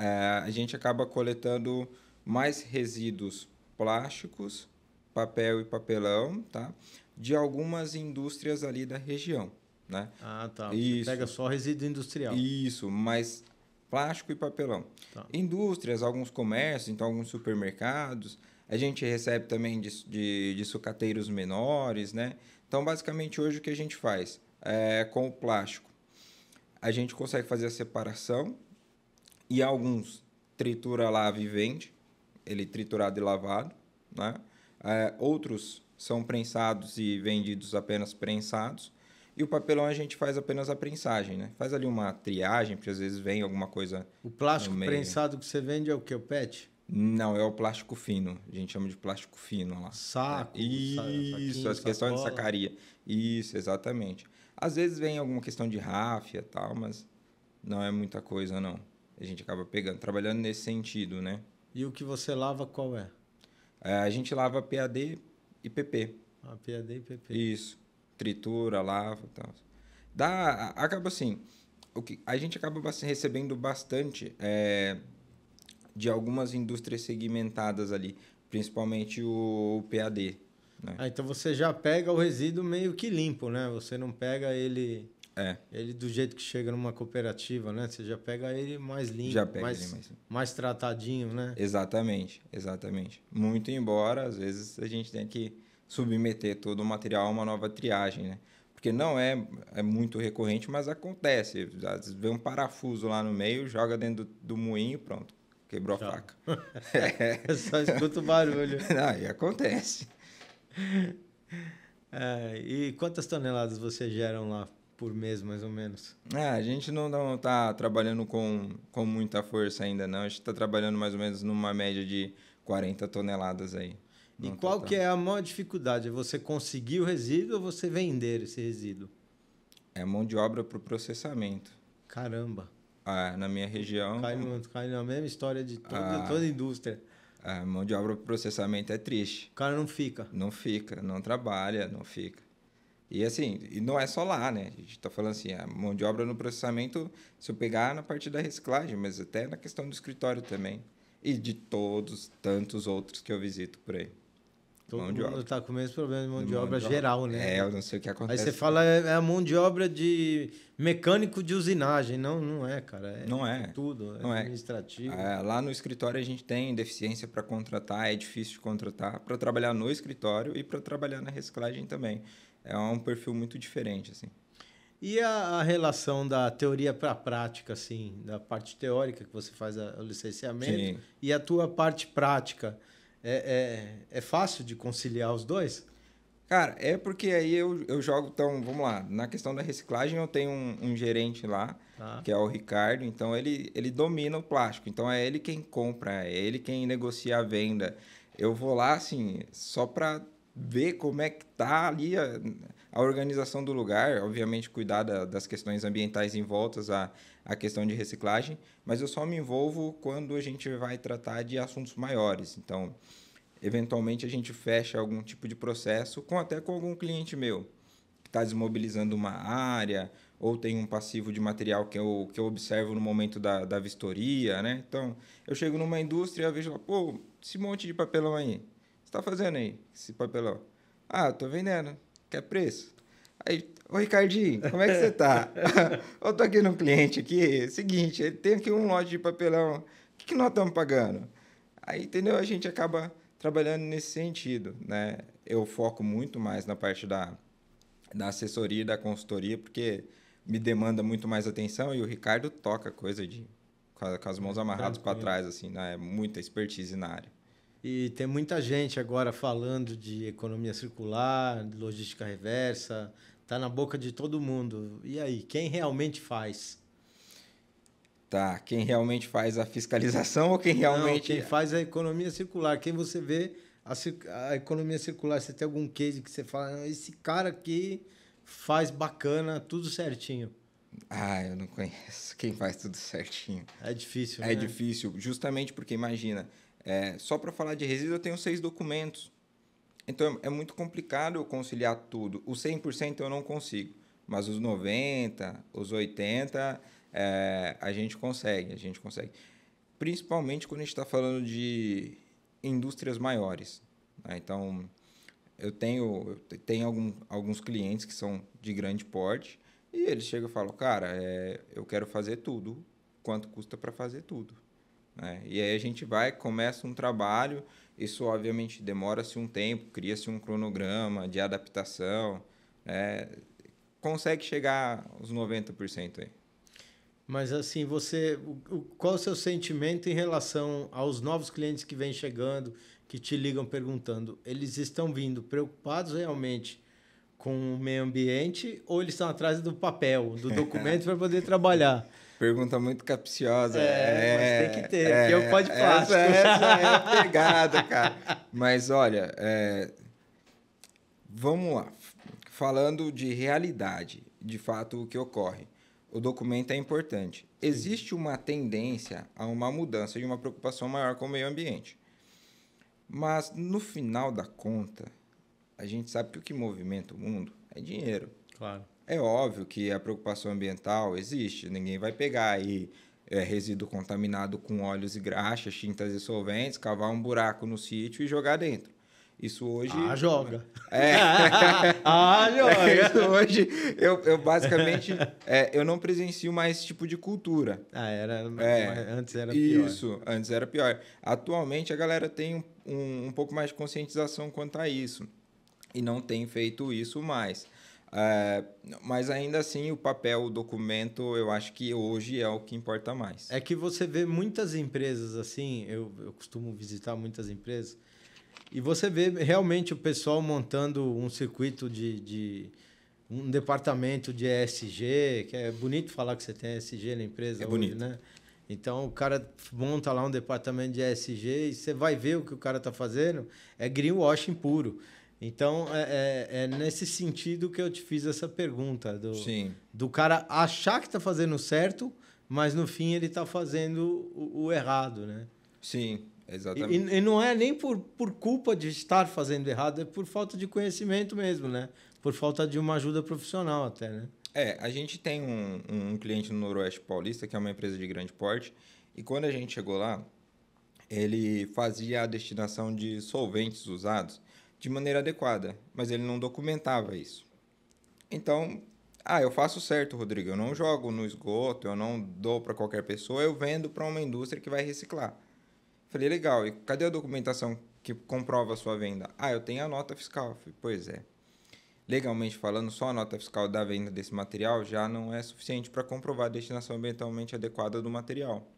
[SPEAKER 2] a gente acaba coletando mais resíduos plásticos, papel e papelão, tá? De algumas indústrias ali da região, né?
[SPEAKER 1] Ah, tá. Você pega
[SPEAKER 2] Isso,
[SPEAKER 1] só resíduo industrial.
[SPEAKER 2] isso, mas plástico e papelão.
[SPEAKER 1] Tá.
[SPEAKER 2] Indústrias, alguns comércios, então alguns supermercados. A gente recebe também de sucateiros menores, né? Então, basicamente, hoje o que a gente faz é com o plástico? A gente consegue fazer a separação e alguns tritura, lava e vende, ele triturado e lavado, né? Outros são prensados e vendidos apenas prensados. E o papelão a gente faz apenas a prensagem, né? Faz ali uma triagem, porque às vezes vem alguma coisa
[SPEAKER 1] O
[SPEAKER 2] no
[SPEAKER 1] plástico
[SPEAKER 2] meio.
[SPEAKER 1] prensado que você vende é o quê? O PET?
[SPEAKER 2] Não, é o plástico fino. A gente chama de plástico fino lá.
[SPEAKER 1] Saco,
[SPEAKER 2] Isso,
[SPEAKER 1] saquinho,
[SPEAKER 2] as questões de
[SPEAKER 1] sacola.
[SPEAKER 2] sacaria. Isso, exatamente. Às vezes vem alguma questão de ráfia e tal, mas não é muita coisa, não. A gente acaba pegando, trabalhando nesse sentido, né?
[SPEAKER 1] E o que você lava qual é?
[SPEAKER 2] A gente lava PAD e PP.
[SPEAKER 1] A PAD e PP.
[SPEAKER 2] Isso. Tritura, lava e tal. Acaba assim, a gente acaba recebendo bastante de algumas indústrias segmentadas ali, principalmente o PAD, né?
[SPEAKER 1] Ah, então você já pega o resíduo meio que limpo, né? Você não pega
[SPEAKER 2] É,
[SPEAKER 1] ele do jeito que chega numa cooperativa, né? Você já pega ele mais limpo,
[SPEAKER 2] já pega ele mais.
[SPEAKER 1] mais tratadinho, né?
[SPEAKER 2] Exatamente, exatamente. Muito embora, às vezes, a gente tenha que submeter todo o material a uma nova triagem, né? Porque não é muito recorrente, mas acontece. Às vezes vê um parafuso lá no meio, joga dentro do moinho, pronto, quebrou a
[SPEAKER 1] Tchau.
[SPEAKER 2] faca.
[SPEAKER 1] Só escuta o barulho.
[SPEAKER 2] Não, e acontece.
[SPEAKER 1] E quantas toneladas vocês geram lá por mês, mais ou menos?
[SPEAKER 2] A gente não tá trabalhando com muita força ainda, não. A gente está trabalhando mais ou menos numa média de 40 toneladas aí.
[SPEAKER 1] E
[SPEAKER 2] no
[SPEAKER 1] qual
[SPEAKER 2] total.
[SPEAKER 1] que é a maior dificuldade? É você conseguir o resíduo ou você vender esse resíduo?
[SPEAKER 2] É mão de obra para o processamento.
[SPEAKER 1] Caramba.
[SPEAKER 2] Na minha região,
[SPEAKER 1] Cai na mesma história de
[SPEAKER 2] Ah.
[SPEAKER 1] toda indústria.
[SPEAKER 2] a mão de obra para o processamento é triste.
[SPEAKER 1] O cara não fica.
[SPEAKER 2] Não fica, não trabalha, não fica. E assim, e não é só lá, né? A gente está falando assim, a mão de obra no processamento, se eu pegar na parte da reciclagem, mas até na questão do escritório também. E de todos, tantos outros que eu visito por aí.
[SPEAKER 1] Todo
[SPEAKER 2] Mão de
[SPEAKER 1] mundo
[SPEAKER 2] obra.
[SPEAKER 1] está com o mesmo problema de mão de
[SPEAKER 2] Mão
[SPEAKER 1] obra
[SPEAKER 2] de obra.
[SPEAKER 1] geral, né?
[SPEAKER 2] Eu não sei o que
[SPEAKER 1] Aí
[SPEAKER 2] acontece.
[SPEAKER 1] você fala é a mão de obra de mecânico de usinagem. Não, não é, cara.
[SPEAKER 2] Não é.
[SPEAKER 1] Tudo. É
[SPEAKER 2] Não é.
[SPEAKER 1] administrativo.
[SPEAKER 2] Lá no escritório a gente tem deficiência para contratar, é difícil de contratar para trabalhar no escritório e para trabalhar na reciclagem também. É um perfil muito diferente, assim.
[SPEAKER 1] E a relação da teoria para a prática, assim, da parte teórica que você faz o licenciamento
[SPEAKER 2] Sim.
[SPEAKER 1] e a tua parte prática, é fácil de conciliar os dois?
[SPEAKER 2] Cara, é porque aí eu jogo, então, vamos lá, na questão da reciclagem eu tenho um gerente lá,
[SPEAKER 1] Tá.
[SPEAKER 2] que é o Ricardo, então ele domina o plástico, então é ele quem compra, é ele quem negocia a venda. Eu vou lá, assim, só para ver como é que tá ali a organização do lugar, obviamente cuidar das questões ambientais em voltas à questão de reciclagem, mas eu só me envolvo quando a gente vai tratar de assuntos maiores, então eventualmente a gente fecha algum tipo de processo até com algum cliente meu que está desmobilizando uma área ou tem um passivo de material que eu observo no momento da vistoria, né? Então, eu chego numa indústria e vejo lá, pô, esse monte de papelão aí, o que você está fazendo aí, esse papelão? Ah, eu tô vendendo, quer preço? Aí, ô Ricardinho, como é que você tá? Eu tô aqui no cliente aqui, seguinte, ele tem aqui um lote de papelão, o que nós estamos pagando? Aí, entendeu? A gente acaba trabalhando nesse sentido, né? Eu foco muito mais na parte da assessoria e da consultoria, porque me demanda muito mais atenção e o Ricardo toca coisa de com as mãos amarradas para
[SPEAKER 1] Tranquilo.
[SPEAKER 2] trás, assim, né? É muita expertise na área.
[SPEAKER 1] E tem muita gente agora falando de economia circular, de logística reversa, tá na boca de todo mundo. E aí, quem realmente faz?
[SPEAKER 2] Tá, quem realmente faz a fiscalização ou quem
[SPEAKER 1] Não,
[SPEAKER 2] realmente...
[SPEAKER 1] quem faz é a economia circular. Quem você vê a economia circular, você tem algum case que você fala, "Ah, esse cara aqui faz bacana, tudo certinho."
[SPEAKER 2] Ah, eu não conheço quem faz tudo certinho.
[SPEAKER 1] É difícil,
[SPEAKER 2] É
[SPEAKER 1] né?
[SPEAKER 2] difícil, justamente porque, imagina, só para falar de resíduo eu tenho 6 documentos. Então, é muito complicado eu conciliar tudo. Os 100% eu não consigo, mas os 90%, os 80%, a gente consegue, a gente consegue. Principalmente quando a gente está falando de indústrias maiores, né? Então, eu tenho alguns clientes que são de grande porte e eles chegam e falam, cara, eu quero fazer tudo, quanto custa para fazer tudo, né? E aí a gente vai, começa um trabalho, isso obviamente demora-se um tempo, cria-se um cronograma de adaptação, né? Consegue chegar aos 90% aí.
[SPEAKER 1] Mas assim, qual é o seu sentimento em relação aos novos clientes que vêm chegando, que te ligam perguntando? Eles estão vindo preocupados realmente com o meio ambiente ou eles estão atrás do papel, do documento para poder trabalhar?
[SPEAKER 2] Pergunta muito capciosa.
[SPEAKER 1] É, mas tem que ter, porque é o pó de plástico.
[SPEAKER 2] Essa é a pegada, cara. Mas olha, vamos lá. Falando de realidade, de fato, o que ocorre. O documento é importante.
[SPEAKER 1] Sim.
[SPEAKER 2] Existe uma tendência a uma mudança e uma preocupação maior com o meio ambiente. Mas, no final da conta, a gente sabe que o que movimenta o mundo é dinheiro.
[SPEAKER 1] Claro.
[SPEAKER 2] É óbvio que a preocupação ambiental existe, ninguém vai pegar aí resíduo contaminado com óleos e graxas, tintas e solventes, cavar um buraco no sítio e jogar dentro. Isso hoje...
[SPEAKER 1] Joga.
[SPEAKER 2] É, isso
[SPEAKER 1] Joga.
[SPEAKER 2] hoje eu basicamente eu não presencio mais esse tipo de cultura.
[SPEAKER 1] Mas antes era pior.
[SPEAKER 2] Isso, antes era pior. Atualmente a galera tem um pouco mais de conscientização quanto a isso e não tem feito isso mais. Mas ainda assim, o papel, o documento, eu acho que hoje é o que importa mais.
[SPEAKER 1] É que você vê muitas empresas assim, eu costumo visitar muitas empresas, e você vê realmente o pessoal montando um circuito de um departamento de ESG, que é bonito falar que você tem ESG na empresa
[SPEAKER 2] É
[SPEAKER 1] hoje,
[SPEAKER 2] bonito.
[SPEAKER 1] né? Então o cara monta lá um departamento de ESG e você vai ver o que o cara está fazendo, é greenwashing puro. Então é nesse sentido que eu te fiz essa pergunta,
[SPEAKER 2] Sim,
[SPEAKER 1] do cara achar que está fazendo certo, mas no fim ele está fazendo o errado, né?
[SPEAKER 2] sim,
[SPEAKER 1] E,
[SPEAKER 2] exatamente.
[SPEAKER 1] e não é nem por culpa de estar fazendo errado, é por falta de conhecimento mesmo, né? Por falta de uma ajuda profissional até, né?
[SPEAKER 2] A gente tem um cliente no Noroeste Paulista, que é uma empresa de grande porte, e quando a gente chegou lá, ele fazia a destinação de solventes usados de maneira adequada, mas ele não documentava isso. Então, eu faço certo, Rodrigo, eu não jogo no esgoto, eu não dou para qualquer pessoa, eu vendo para uma indústria que vai reciclar. Falei, legal, e cadê a documentação que comprova a sua venda? Eu tenho a nota fiscal. Falei, pois é. Legalmente falando, só a nota fiscal da venda desse material já não é suficiente para comprovar a destinação ambientalmente adequada do material.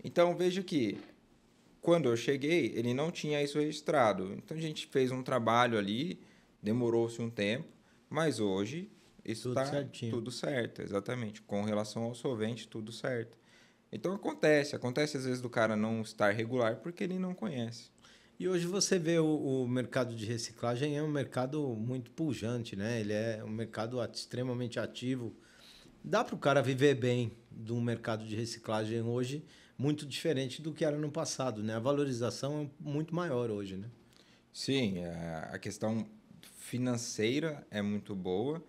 [SPEAKER 2] Então, veja que quando eu cheguei, ele não tinha isso registrado. Então, a gente fez um trabalho ali, demorou-se um tempo, mas hoje isso
[SPEAKER 1] Tudo
[SPEAKER 2] está
[SPEAKER 1] certinho.
[SPEAKER 2] tudo certo, exatamente. Com relação ao solvente, tudo certo. Então, acontece às vezes do cara não estar regular porque ele não conhece.
[SPEAKER 1] E hoje você vê o mercado de reciclagem é um mercado muito pujante, né? Ele é um mercado extremamente ativo. Dá para o cara viver bem de um mercado de reciclagem hoje muito diferente do que era no passado, né? A valorização é muito maior hoje, né?
[SPEAKER 2] Sim, a questão financeira é muito boa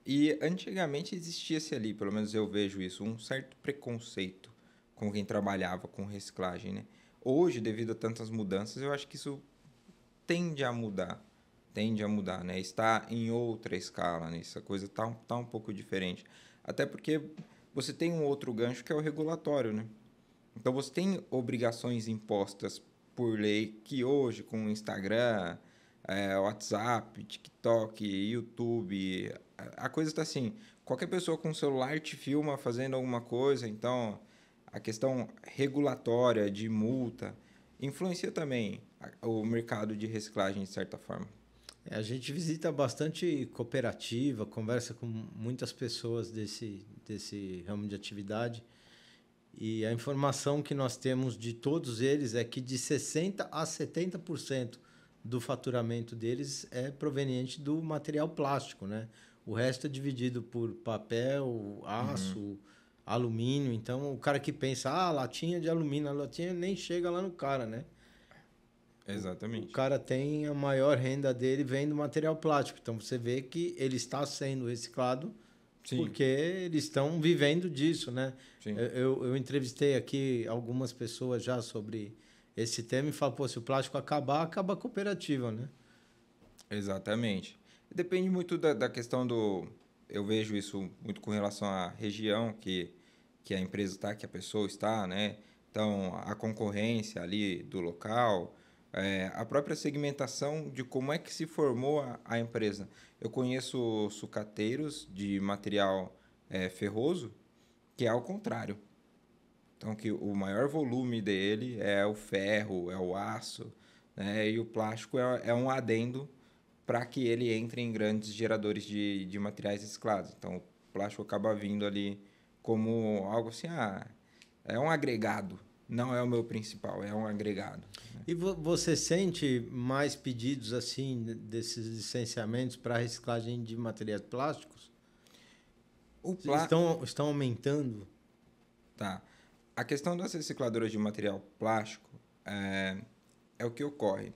[SPEAKER 2] e antigamente existia-se ali, pelo menos eu vejo isso, um certo preconceito com quem trabalhava com reciclagem, né? Hoje, devido a tantas mudanças, eu acho que isso tende a mudar, né? Está em outra escala, né? Essa coisa tá um pouco diferente. Até porque você tem um outro gancho que é o regulatório, né? Então você tem obrigações impostas por lei que hoje, com o Instagram, WhatsApp, TikTok, YouTube. A coisa está assim, qualquer pessoa com celular te filma fazendo alguma coisa, então a questão regulatória de multa influencia também o mercado de reciclagem de certa forma.
[SPEAKER 1] A gente visita bastante cooperativa, conversa com muitas pessoas desse ramo de atividade. E a informação que nós temos de todos eles é que de 60% a 70% do faturamento deles é proveniente do material plástico, né? O resto é dividido por papel, aço, alumínio. Então, o cara que pensa, latinha de alumínio, a latinha nem chega lá no cara, né? O
[SPEAKER 2] Exatamente.
[SPEAKER 1] cara tem a maior renda dele vem do material plástico. Então, você vê que ele está sendo reciclado
[SPEAKER 2] Sim,
[SPEAKER 1] porque eles estão vivendo disso, né?
[SPEAKER 2] sim.
[SPEAKER 1] Eu entrevistei aqui algumas pessoas já sobre esse tema e falo, pô, se o plástico acabar, acaba a cooperativa, né?
[SPEAKER 2] Exatamente. Depende muito da questão do. Eu vejo isso muito com relação à região que a empresa está, que a pessoa está, né? Então, a concorrência ali do local, a própria segmentação de como é que se formou a empresa. Eu conheço sucateiros de material ferroso, que é ao contrário. Então, que o maior volume dele é o ferro, é o aço, né? E o plástico é um adendo para que ele entre em grandes geradores de materiais reciclados. Então, o plástico acaba vindo ali como algo assim, é um agregado, não é o meu principal, é um agregado.
[SPEAKER 1] E você sente mais pedidos assim desses licenciamentos para reciclagem de materiais plásticos?
[SPEAKER 2] O plá...
[SPEAKER 1] Estão aumentando?
[SPEAKER 2] Tá. A questão das recicladoras de material plástico é o que ocorre.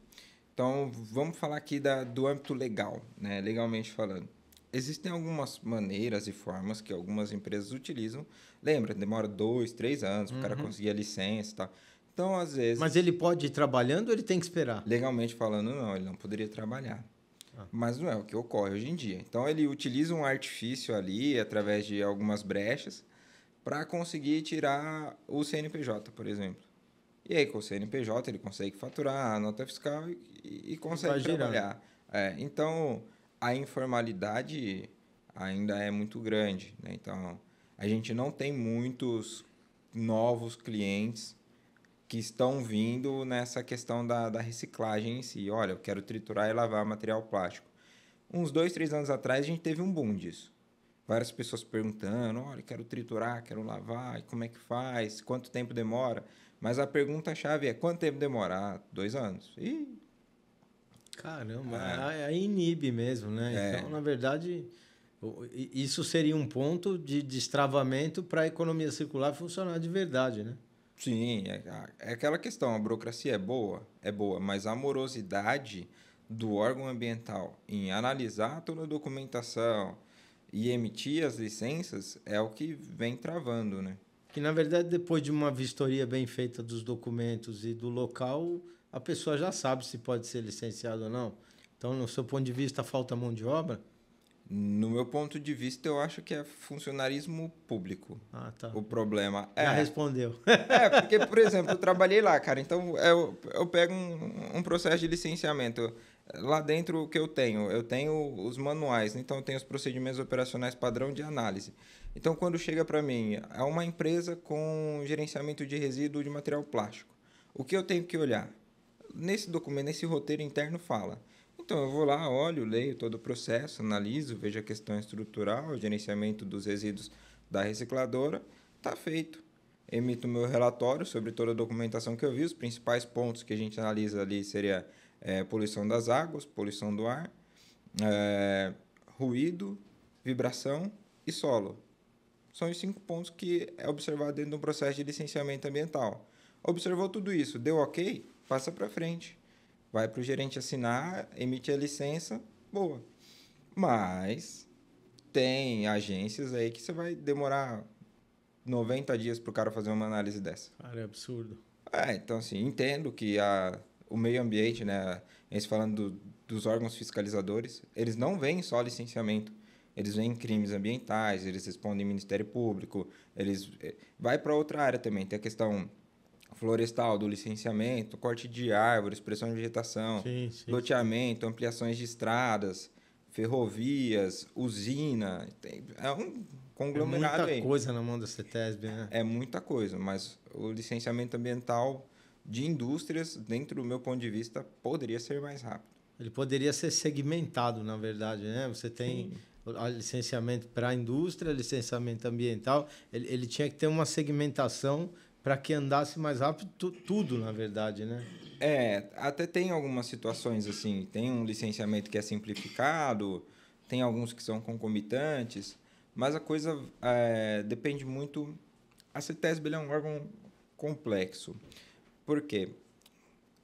[SPEAKER 2] Então, vamos falar aqui do âmbito legal, né? Legalmente falando. Existem algumas maneiras e formas que algumas empresas utilizam. Lembra, demora 2, 3 anos para o cara conseguir a licença e tal. Então, às
[SPEAKER 1] Mas
[SPEAKER 2] vezes,
[SPEAKER 1] ele pode ir trabalhando ou ele tem que esperar?
[SPEAKER 2] legalmente falando, não, ele não poderia trabalhar. Mas não é o que ocorre hoje em dia. Então, ele utiliza um artifício ali, através de algumas brechas, para conseguir tirar o CNPJ, por exemplo. E aí, com o CNPJ, ele consegue faturar a nota fiscal e consegue
[SPEAKER 1] Vai girando.
[SPEAKER 2] trabalhar. Então, a informalidade ainda é muito grande, né? Então, a gente não tem muitos novos clientes que estão vindo nessa questão da reciclagem em si. Olha, eu quero triturar e lavar material plástico. Uns 2, 3 anos atrás, a gente teve um boom disso. Várias pessoas perguntando, olha, quero triturar, quero lavar, e como é que faz, quanto tempo demora? Mas a pergunta-chave é, quanto tempo demora? 2 anos.
[SPEAKER 1] Caramba, aí inibe mesmo, né? Então, na verdade, isso seria um ponto de destravamento para a economia circular funcionar de verdade, né?
[SPEAKER 2] Sim, é aquela questão, a burocracia é boa, mas a morosidade do órgão ambiental em analisar toda a documentação e emitir as licenças é o que vem travando, né?
[SPEAKER 1] Que, na verdade, depois de uma vistoria bem feita dos documentos e do local, a pessoa já sabe se pode ser licenciado ou não. Então, no seu ponto de vista, falta mão de obra?
[SPEAKER 2] No meu ponto de vista, eu acho que é funcionarismo público.
[SPEAKER 1] Ah, tá.
[SPEAKER 2] O problema
[SPEAKER 1] Já respondeu.
[SPEAKER 2] porque, por exemplo, eu trabalhei lá, cara, então eu pego um processo de licenciamento. Lá dentro, o que eu tenho? Eu tenho os manuais, então eu tenho os procedimentos operacionais padrão de análise. Então, quando chega para mim, é uma empresa com gerenciamento de resíduo de material plástico. O que eu tenho que olhar? Nesse documento, nesse roteiro interno fala. Então, eu vou lá, olho, leio todo o processo, analiso, vejo a questão estrutural, o gerenciamento dos resíduos da recicladora, está feito. Emito meu relatório sobre toda a documentação que eu vi, os principais pontos que a gente analisa ali seria poluição das águas, poluição do ar, ruído, vibração e solo. São os 5 pontos que é observado dentro do processo de licenciamento ambiental. Observou tudo isso, deu ok? Passa para frente. Vai para o gerente assinar, emite a licença, boa. Mas tem agências aí que você vai demorar 90 dias para o cara fazer uma análise dessa.
[SPEAKER 1] Cara, é absurdo.
[SPEAKER 2] Então, assim, entendo que o meio ambiente, né, a gente falando dos órgãos fiscalizadores, eles não veem só licenciamento. Eles veem crimes ambientais, eles respondem Ministério Público, vai para outra área também. Tem a questão florestal, do licenciamento, corte de árvores, expressão de vegetação,
[SPEAKER 1] Sim.
[SPEAKER 2] loteamento, ampliações de estradas, ferrovias, usina. É um conglomerado
[SPEAKER 1] Muita
[SPEAKER 2] aí.
[SPEAKER 1] coisa na mão da CETESB, né?
[SPEAKER 2] É muita coisa, mas o licenciamento ambiental de indústrias, dentro do meu ponto de vista, poderia ser mais rápido.
[SPEAKER 1] Ele poderia ser segmentado, na verdade, né? Você tem o licenciamento para a indústria, licenciamento ambiental. Ele tinha que ter uma segmentação para que andasse mais rápido tudo, na verdade, né?
[SPEAKER 2] Até tem algumas situações assim, tem um licenciamento que é simplificado, tem alguns que são concomitantes, mas a coisa depende muito. A CETESB ele é um órgão complexo, porque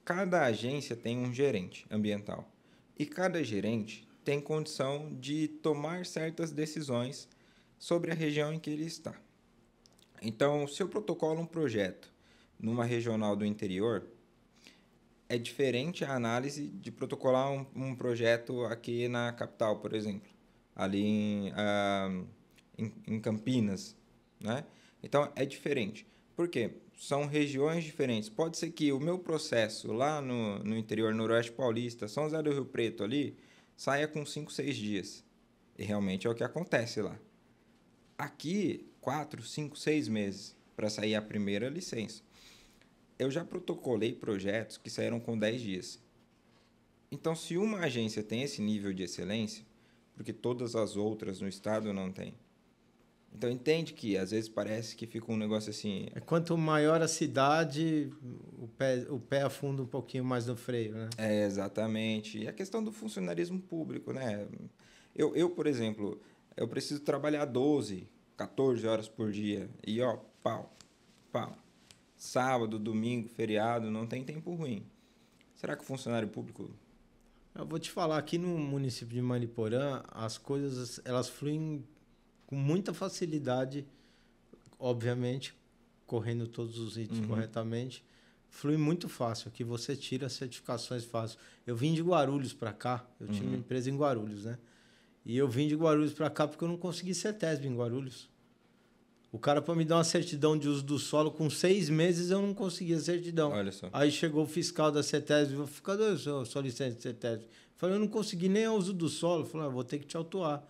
[SPEAKER 2] cada agência tem um gerente ambiental e cada gerente tem condição de tomar certas decisões sobre a região em que ele está. Então, se eu protocolo um projeto numa regional do interior, é diferente a análise de protocolar um projeto aqui na capital, por exemplo, ali em Campinas, né? Então, é diferente. Por quê? São regiões diferentes. Pode ser que o meu processo lá no interior noroeste paulista, São José do Rio Preto ali, saia com 5, 6 dias. E realmente é o que acontece lá. Aqui, 4, 5, 6 meses para sair a primeira licença. Eu já protocolei projetos que saíram com 10 dias. Então, se uma agência tem esse nível de excelência, porque todas as outras no estado não têm. Então, entende que às vezes parece que fica um negócio assim...
[SPEAKER 1] Quanto maior a cidade, o pé afunda um pouquinho mais no freio, né?
[SPEAKER 2] Exatamente. E a questão do funcionarismo público, né? Por exemplo, eu preciso trabalhar 12, 14 horas por dia. E, pau. Sábado, domingo, feriado, não tem tempo ruim. Será que o funcionário público...
[SPEAKER 1] Eu vou te falar, aqui no município de Mariporã, as coisas elas fluem com muita facilidade, obviamente, correndo todos os itens corretamente, flui muito fácil. Aqui você tira certificações fácil. Eu vim de Guarulhos para cá, eu tinha uma empresa em Guarulhos, né? E eu vim de Guarulhos para cá porque eu não consegui CETESB em Guarulhos. O cara, para me dar uma certidão de uso do solo, com 6 meses eu não conseguia certidão.
[SPEAKER 2] Olha só.
[SPEAKER 1] Aí chegou o fiscal da CETESB, cadê a sua licença de CETESB? Falei, eu não consegui nem o uso do solo. Falei, vou ter que te autuar.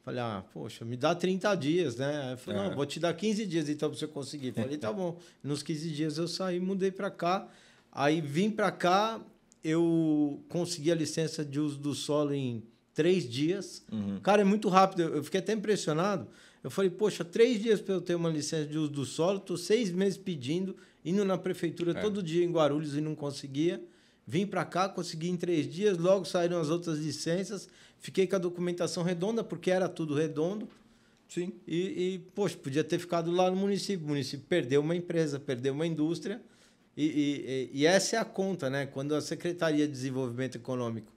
[SPEAKER 1] Falei, poxa, me dá 30 dias, né? Aí falei, não, vou te dar 15 dias então para você conseguir. Falei, tá bom. Nos 15 dias eu saí, mudei para cá. Aí vim para cá, eu consegui a licença de uso do solo em 3 dias. Cara, é muito rápido. Eu fiquei até impressionado. Eu falei, poxa, 3 dias para eu ter uma licença de uso do solo, estou 6 meses pedindo, indo na prefeitura todo dia em Guarulhos e não conseguia. Vim para cá, consegui em 3 dias, logo saíram as outras licenças, fiquei com a documentação redonda, porque era tudo redondo.
[SPEAKER 2] Sim.
[SPEAKER 1] Poxa, podia ter ficado lá no município. O município perdeu uma empresa, perdeu uma indústria. E essa é a conta, né? Quando a Secretaria de Desenvolvimento Econômico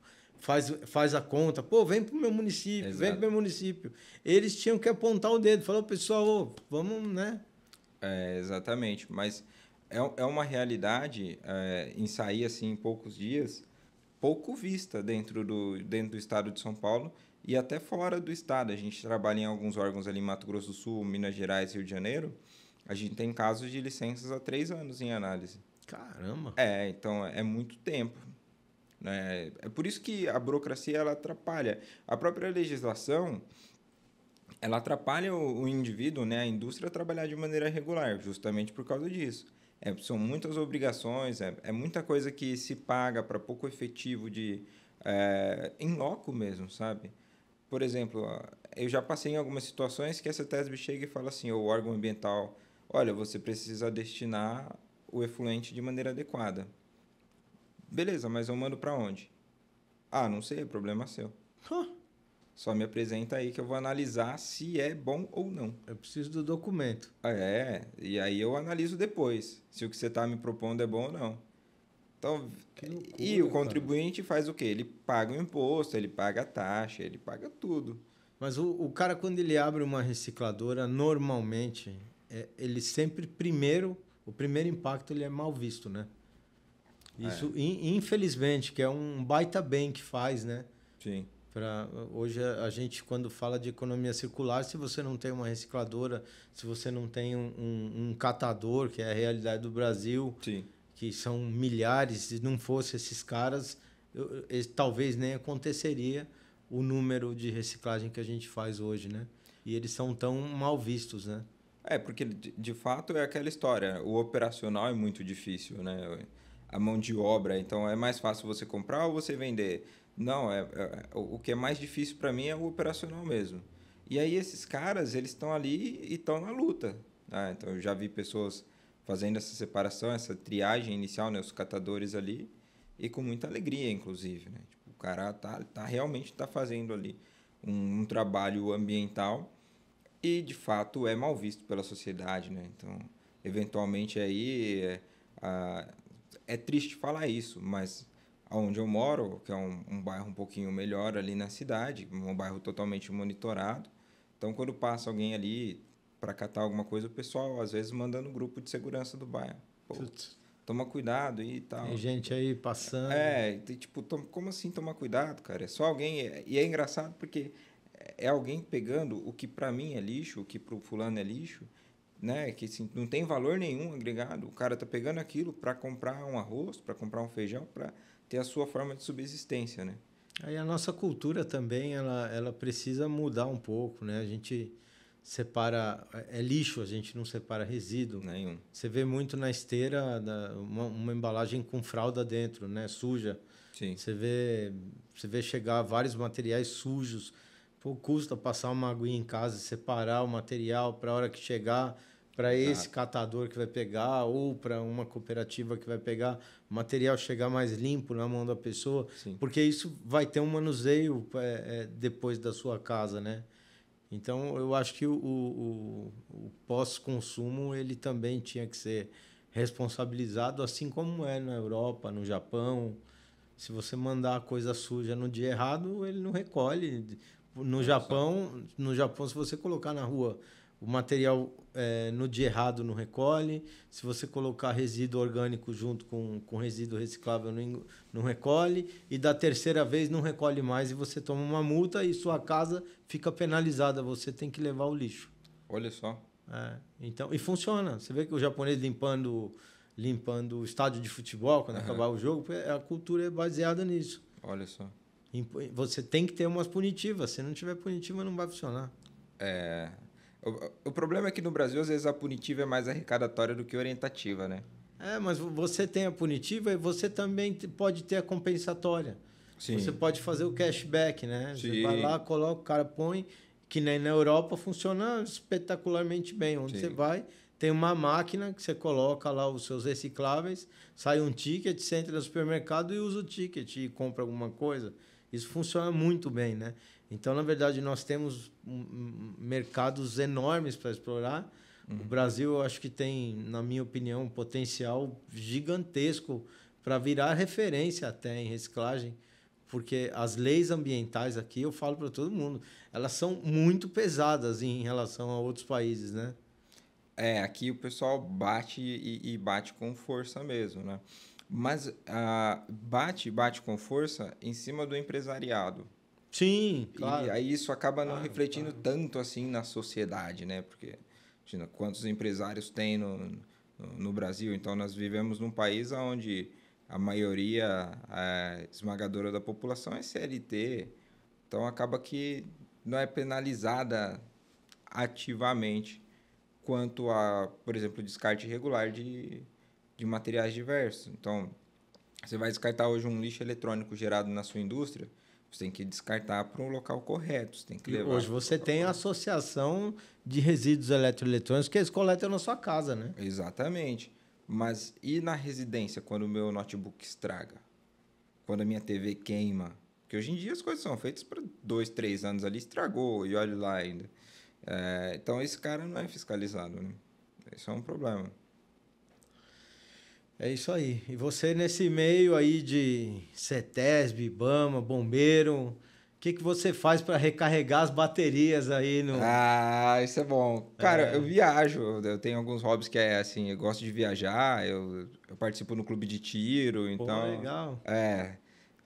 [SPEAKER 1] faz a conta, vem para o meu município,
[SPEAKER 2] Exato.
[SPEAKER 1] vem para o meu município. Eles tinham que apontar o dedo, falar, pessoal, vamos, né?
[SPEAKER 2] Exatamente, mas é uma realidade em sair assim em poucos dias, pouco vista dentro do estado de São Paulo e até fora do estado. A gente trabalha em alguns órgãos ali em Mato Grosso do Sul, Minas Gerais, Rio de Janeiro, a gente tem casos de licenças há 3 anos em análise.
[SPEAKER 1] Caramba!
[SPEAKER 2] Então é muito tempo. É por isso que a burocracia ela atrapalha. A própria legislação ela atrapalha o indivíduo, né, a indústria, a trabalhar de maneira regular, justamente por causa disso. São muitas obrigações, é muita coisa que se paga para pouco efetivo em loco mesmo, sabe? Por exemplo, eu já passei em algumas situações que a CETESB chega e fala assim, o órgão ambiental, olha, você precisa destinar o efluente de maneira adequada. Beleza, mas eu mando para onde? Não sei, é problema seu. Só me apresenta aí que eu vou analisar se é bom ou não.
[SPEAKER 1] Eu preciso do documento.
[SPEAKER 2] E aí eu analiso depois, se o que você está me propondo é bom ou não. Então,
[SPEAKER 1] Que loucura,
[SPEAKER 2] e o contribuinte faz o quê? Ele paga o imposto, ele paga a taxa, ele paga tudo.
[SPEAKER 1] Mas o cara, quando ele abre uma recicladora, normalmente, ele sempre o primeiro impacto ele é mal visto, né? Isso, infelizmente, que é um baita bem que faz, né?
[SPEAKER 2] Sim.
[SPEAKER 1] Hoje a gente, quando fala de economia circular, se você não tem uma recicladora, se você não tem um catador, que é a realidade do Brasil,
[SPEAKER 2] Sim.
[SPEAKER 1] que são milhares, se não fosse esses caras, talvez nem aconteceria o número de reciclagem que a gente faz hoje, né? E eles são tão mal vistos, né?
[SPEAKER 2] Porque de fato é aquela história. O operacional é muito difícil, né? A mão de obra, então é mais fácil você comprar ou você vender? Não, o que é mais difícil para mim é o operacional mesmo. E aí esses caras, eles estão ali e estão na luta. Né? Então eu já vi pessoas fazendo essa separação, essa triagem inicial, né? Os catadores ali, e com muita alegria, inclusive. Né? Tipo, o cara realmente está fazendo ali um trabalho ambiental e, de fato, é mal visto pela sociedade, né? Então, eventualmente, aí é triste falar isso, mas onde eu moro, que é um bairro um pouquinho melhor ali na cidade, um bairro totalmente monitorado, então, quando passa alguém ali para catar alguma coisa, o pessoal, às vezes, manda no grupo de segurança do bairro. Pô, toma cuidado e tal.
[SPEAKER 1] Tem gente aí passando.
[SPEAKER 2] Tipo, como assim tomar cuidado, cara? É só alguém... E é engraçado porque é alguém pegando o que para mim é lixo, o que para o fulano é lixo, né? Que assim, não tem valor nenhum agregado. O cara tá pegando aquilo para comprar um arroz, para comprar um feijão, para ter a sua forma de subsistência, né?
[SPEAKER 1] Aí a nossa cultura também, ela precisa mudar um pouco, né? A gente separa... É lixo, a gente não separa resíduo.
[SPEAKER 2] Nenhum.
[SPEAKER 1] Você vê muito na esteira uma embalagem com fralda dentro, né? Suja.
[SPEAKER 2] Sim.
[SPEAKER 1] Você vê chegar vários materiais sujos. Pô, custa passar uma aguinha em casa, separar o material para a hora que chegar, para esse catador que vai pegar ou para uma cooperativa que vai pegar, o material chegar mais limpo na mão da pessoa.
[SPEAKER 2] Sim.
[SPEAKER 1] Porque isso vai ter um manuseio depois da sua casa, né? Então, eu acho que o pós-consumo ele também tinha que ser responsabilizado, assim como é na Europa, no Japão. Se você mandar a coisa suja no dia errado, ele não recolhe. No Japão, se você colocar na rua o material no dia errado, não recolhe. Se você colocar resíduo orgânico junto com resíduo reciclável, não recolhe. E da terceira vez não recolhe mais e você toma uma multa e sua casa fica penalizada. Você tem que levar o lixo.
[SPEAKER 2] Olha só.
[SPEAKER 1] Então, e funciona. Você vê que o japonês limpando o estádio de futebol quando acabar o jogo, a cultura é baseada nisso.
[SPEAKER 2] Olha só.
[SPEAKER 1] Você tem que ter umas punitivas. Se não tiver punitiva, não vai funcionar.
[SPEAKER 2] O problema é que no Brasil, às vezes, a punitiva é mais arrecadatória do que orientativa, né?
[SPEAKER 1] Mas você tem a punitiva e você também pode ter a compensatória.
[SPEAKER 2] Sim.
[SPEAKER 1] Você pode fazer o cashback, né?
[SPEAKER 2] Sim.
[SPEAKER 1] Você vai lá, coloca, o cara põe, que nem na Europa funciona espetacularmente bem. Onde você vai, tem uma máquina que você coloca lá os seus recicláveis, sai um ticket, você entra no supermercado e usa o ticket e compra alguma coisa. Isso funciona muito bem, né? Então, na verdade, nós temos mercados enormes para explorar. O Brasil, eu acho que tem, na minha opinião, um potencial gigantesco para virar referência até em reciclagem, porque as leis ambientais aqui, eu falo para todo mundo, elas são muito pesadas em relação a outros países, né?
[SPEAKER 2] Aqui o pessoal bate e bate com força mesmo, né? Mas bate com força em cima do empresariado.
[SPEAKER 1] Sim, claro.
[SPEAKER 2] E aí isso acaba não refletindo tanto assim na sociedade, né? Porque imagina, quantos empresários tem no Brasil? Então, nós vivemos num país onde a maioria esmagadora da população é CLT. Então, acaba que não é penalizada ativamente quanto a, por exemplo, descarte irregular de materiais diversos. Então, você vai descartar hoje um lixo eletrônico gerado na sua indústria, você tem que descartar para um local correto. Você tem que levar.
[SPEAKER 1] Hoje você tem a associação de resíduos eletroeletrônicos que eles coletam na sua casa, né?
[SPEAKER 2] Exatamente. Mas e na residência, quando o meu notebook estraga? Quando a minha TV queima? Porque hoje em dia as coisas são feitas para 2, 3 anos ali, estragou, e olha lá ainda. Então esse cara não é fiscalizado, né? Isso é um problema.
[SPEAKER 1] É isso aí. E você nesse meio aí de CETESB, IBAMA, bombeiro, o que você faz para recarregar as baterias aí no...
[SPEAKER 2] Isso é bom. Cara, eu viajo, eu tenho alguns hobbies que é assim, eu gosto de viajar, eu participo no clube de tiro, então...
[SPEAKER 1] Pô, legal.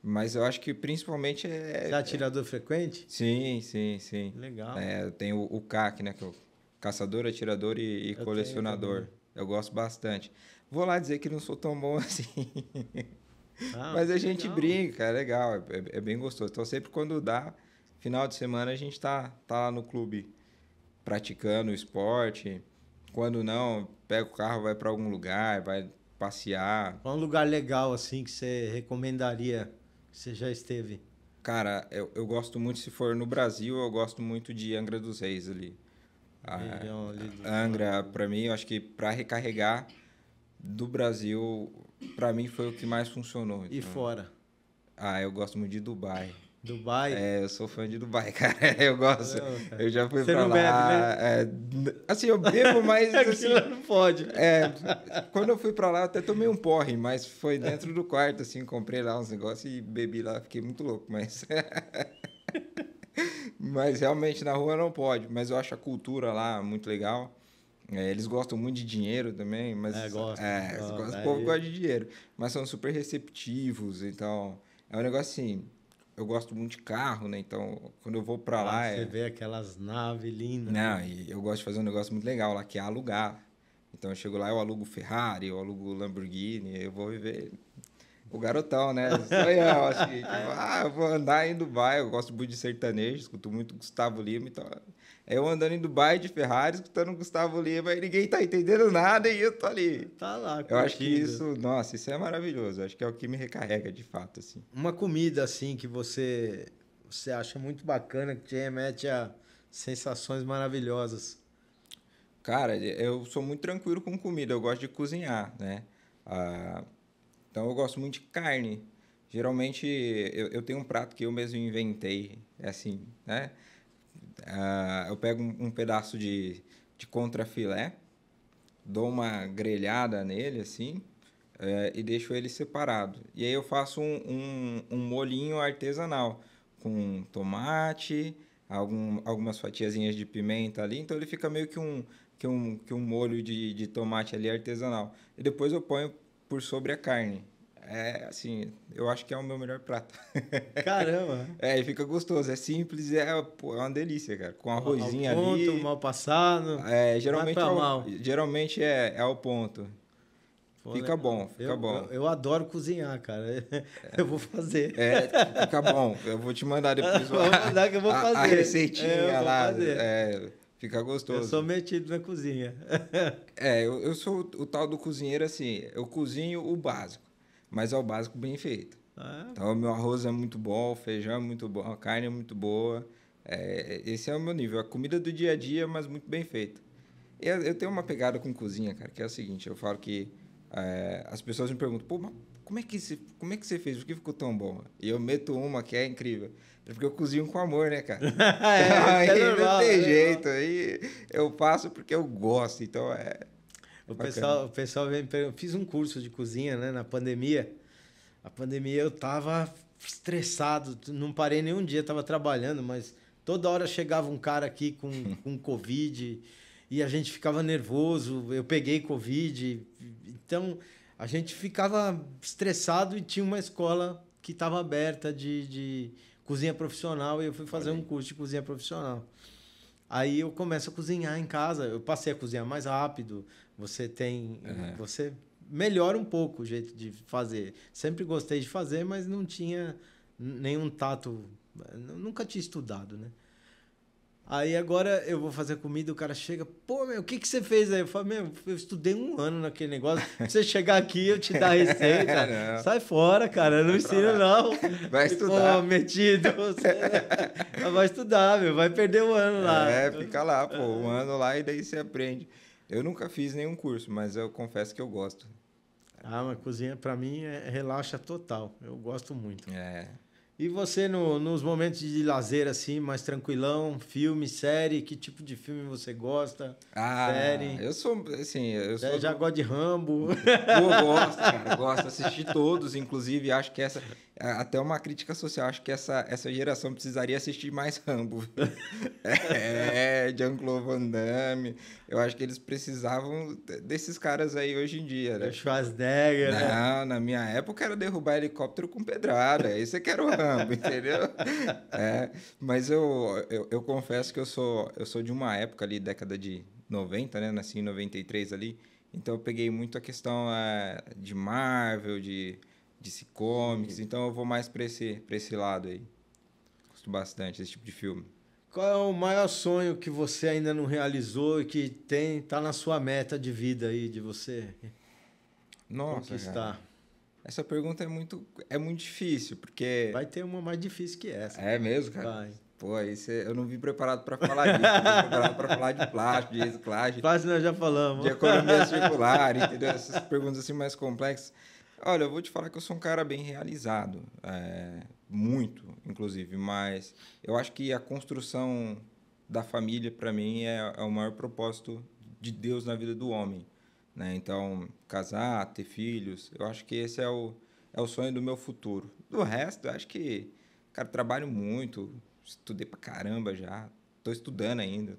[SPEAKER 2] Mas eu acho que principalmente
[SPEAKER 1] Você é atirador frequente?
[SPEAKER 2] Sim, sim, sim.
[SPEAKER 1] Legal.
[SPEAKER 2] Eu tenho o CAC, né? Que é o caçador, atirador e
[SPEAKER 1] Eu
[SPEAKER 2] colecionador.
[SPEAKER 1] tenho
[SPEAKER 2] Eu gosto bastante. Vou lá dizer que não sou tão bom assim. Mas a gente
[SPEAKER 1] legal.
[SPEAKER 2] brinca, é legal, é bem gostoso. Então, sempre quando dá, final de semana, a gente tá lá no clube praticando o esporte. Quando não, pega o carro, vai para algum lugar, vai passear.
[SPEAKER 1] Qual é um lugar legal, assim, que você recomendaria que você já esteve?
[SPEAKER 2] Cara, eu gosto muito, se for no Brasil, eu gosto muito de Angra dos Reis ali.
[SPEAKER 1] Região ali do...
[SPEAKER 2] Angra, para mim, eu acho que para recarregar do Brasil, para mim foi o que mais funcionou.
[SPEAKER 1] E
[SPEAKER 2] Então,
[SPEAKER 1] fora?
[SPEAKER 2] eu gosto muito de Dubai.
[SPEAKER 1] Dubai?
[SPEAKER 2] Eu sou fã de Dubai, cara. Eu gosto.
[SPEAKER 1] Caramba, cara.
[SPEAKER 2] Eu já fui
[SPEAKER 1] Você
[SPEAKER 2] pra
[SPEAKER 1] não
[SPEAKER 2] lá.
[SPEAKER 1] bebe, né?
[SPEAKER 2] Assim, eu bebo, mas assim,
[SPEAKER 1] Aquilo não pode.
[SPEAKER 2] quando eu fui pra lá, eu até tomei um porre, mas foi dentro do quarto, assim, comprei lá uns negócios e bebi lá, fiquei muito louco, mas mas realmente na rua não pode, mas eu acho a cultura lá muito legal. Eles gostam muito de dinheiro também, mas
[SPEAKER 1] Gosto.
[SPEAKER 2] o povo gosta de dinheiro, mas são super receptivos, então é um negócio assim. Eu gosto muito de carro, né? Então, quando eu vou pra lá...
[SPEAKER 1] Você vê aquelas naves lindas.
[SPEAKER 2] Não, e eu gosto de fazer um negócio muito legal lá, que é alugar. Então, eu chego lá, eu alugo Ferrari, eu alugo Lamborghini, eu vou viver o garotão, né? Só eu, assim, tipo, eu vou andar em Dubai, eu gosto muito de sertanejo, escuto muito Gustavo Lima, então... Eu andando em Dubai de Ferrari, escutando Gustavo Lima, e ninguém tá entendendo nada e eu tô ali.
[SPEAKER 1] Tá lá, curtindo.
[SPEAKER 2] Eu acho que isso é maravilhoso. Eu acho que é o que me recarrega, de fato, assim.
[SPEAKER 1] Uma comida, assim, que você acha muito bacana, que te remete a sensações maravilhosas.
[SPEAKER 2] Cara, eu sou muito tranquilo com comida, eu gosto de cozinhar, né? Então eu gosto muito de carne. Geralmente eu tenho um prato que eu mesmo inventei, é assim, né? Eu pego um pedaço de contrafilé, dou uma grelhada nele, assim, e deixo ele separado. E aí eu faço um molhinho artesanal, com tomate, algumas fatiazinhas de pimenta ali, então ele fica meio que um molho de tomate ali artesanal. E depois eu ponho por sobre a carne. Assim, eu acho que é o meu melhor prato.
[SPEAKER 1] Caramba!
[SPEAKER 2] E fica gostoso, é simples, pô, é uma delícia, cara. Com arrozinho
[SPEAKER 1] ao ponto,
[SPEAKER 2] ali.
[SPEAKER 1] mal passado.
[SPEAKER 2] Geralmente é ao ponto.
[SPEAKER 1] Pô,
[SPEAKER 2] Fica bom, fica bom.
[SPEAKER 1] Eu adoro cozinhar, cara. Eu vou fazer.
[SPEAKER 2] Fica bom. Eu vou te mandar depois
[SPEAKER 1] Vou mandar que eu vou fazer.
[SPEAKER 2] a receitinha lá.
[SPEAKER 1] Fazer.
[SPEAKER 2] Fica gostoso.
[SPEAKER 1] Eu sou metido na cozinha.
[SPEAKER 2] Eu sou o tal do cozinheiro assim. Eu cozinho o básico, mas é o básico bem feito. Então, o meu arroz é muito bom, o feijão é muito bom, a carne é muito boa. Esse é o meu nível. A comida do dia a dia, mas muito bem feita. Eu tenho uma pegada com cozinha, cara, que é o seguinte. Eu falo que as pessoas me perguntam, pô, mas como é que você fez? Por que ficou tão bom? E eu meto uma que é incrível. Porque eu cozinho com amor, né, cara? Aí não tem jeito. Aí eu faço porque eu gosto. Então,
[SPEAKER 1] o pessoal vem me perguntar. Fiz um curso de cozinha, né, na pandemia. A pandemia eu tava estressado, não parei nenhum dia, tava trabalhando, mas toda hora chegava um cara aqui com Covid e a gente ficava nervoso. Eu peguei Covid, então a gente ficava estressado e tinha uma escola que estava aberta de cozinha profissional e eu fui fazer um curso de cozinha profissional. Aí eu começo a cozinhar em casa, eu passei a cozinhar mais rápido, você melhora um pouco o jeito de fazer. Sempre gostei de fazer, mas não tinha nenhum tato, nunca tinha estudado, né? Aí agora eu vou fazer comida, o cara chega, pô, o que você fez aí? Eu falo, eu estudei 1 ano naquele negócio, pra você chegar aqui eu te dar a receita, sai fora, cara, não ensina não.
[SPEAKER 2] Vai estudar.
[SPEAKER 1] Pô, metido, você vai estudar, vai perder 1 ano lá.
[SPEAKER 2] Fica lá, pô, 1 ano lá e daí você aprende. Eu nunca fiz nenhum curso, mas eu confesso que eu gosto.
[SPEAKER 1] Mas cozinha pra mim relaxa total, eu gosto muito. E você, nos momentos de lazer, assim, mais tranquilão, filme, série, que tipo de filme você gosta? Série?
[SPEAKER 2] Eu sou, assim...
[SPEAKER 1] Você já gosta de Rambo?
[SPEAKER 2] Eu gosto, cara, gosto de assistir todos, inclusive, acho que essa Até uma crítica social. Acho que essa geração precisaria assistir mais Rambo. Jean-Claude Van Damme. Eu acho que eles precisavam desses caras aí hoje em dia, né?
[SPEAKER 1] O Schwarzenegger, né?
[SPEAKER 2] Não, na minha época era derrubar helicóptero com pedrada. Esse que era o Rambo, entendeu? Mas eu confesso que eu sou de uma época ali, década de 90, né? Nasci em 93 ali. Então eu peguei muito a questão de Marvel, de DC Comics. Então eu vou mais para esse lado aí. Gosto bastante desse tipo de filme.
[SPEAKER 1] Qual é o maior sonho que você ainda não realizou e que tá na sua meta de vida aí, de você
[SPEAKER 2] Nossa,
[SPEAKER 1] conquistar?
[SPEAKER 2] cara. Essa pergunta é muito difícil, porque...
[SPEAKER 1] Vai ter uma mais difícil que essa.
[SPEAKER 2] É mesmo, cara?
[SPEAKER 1] Vai.
[SPEAKER 2] Pô, aí eu não vim preparado para falar disso. Eu vim preparado para falar de plástico, de reciclagem,
[SPEAKER 1] Plástico nós já falamos.
[SPEAKER 2] de economia circular, entendeu? Essas perguntas assim mais complexas. Olha, eu vou te falar que eu sou um cara bem realizado. Muito, inclusive. Mas eu acho que a construção da família, para mim, é o maior propósito de Deus na vida do homem, né? Então, casar, ter filhos, eu acho que esse é o sonho do meu futuro. Do resto, eu acho que, cara, trabalho muito, estudei pra caramba já, tô estudando ainda,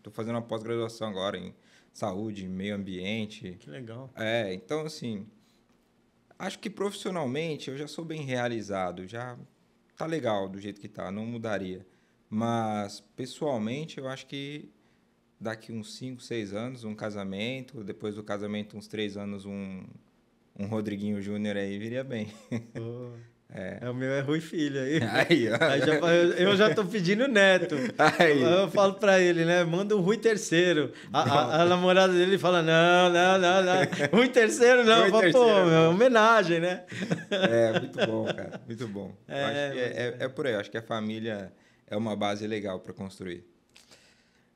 [SPEAKER 2] tô fazendo uma pós-graduação agora em saúde, meio ambiente.
[SPEAKER 1] Que legal.
[SPEAKER 2] Então, assim, acho que profissionalmente eu já sou bem realizado, já tá legal do jeito que tá, não mudaria. Mas, pessoalmente, eu acho que daqui uns 5, 6 anos, um casamento, depois do casamento, uns 3 anos, um Rodriguinho Júnior aí viria bem.
[SPEAKER 1] Oh, o meu é Rui Filho aí.
[SPEAKER 2] Aí, ó.
[SPEAKER 1] Eu já tô pedindo neto.
[SPEAKER 2] Aí.
[SPEAKER 1] Eu falo pra ele, né? Manda um Rui terceiro. A namorada dele fala, não. Rui terceiro não.
[SPEAKER 2] Rui
[SPEAKER 1] Eu falo,
[SPEAKER 2] terceiro,
[SPEAKER 1] pô,
[SPEAKER 2] não.
[SPEAKER 1] homenagem, né?
[SPEAKER 2] Muito bom, cara. Muito bom. Eu acho que é por aí. Eu acho que a família é uma base legal para construir.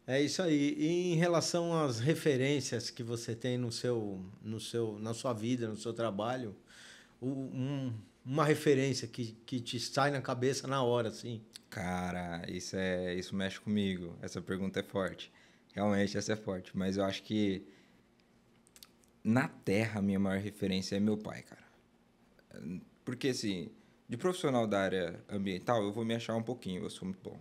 [SPEAKER 1] É isso aí. E em relação às referências que você tem na sua vida, no seu trabalho, uma referência que te sai na cabeça na hora, assim.
[SPEAKER 2] Cara, isso mexe comigo. Essa pergunta é forte. Realmente, essa é forte. Mas eu acho que na Terra, a minha maior referência é meu pai, cara. Porque, assim, de profissional da área ambiental, eu vou me achar um pouquinho. Eu sou muito bom.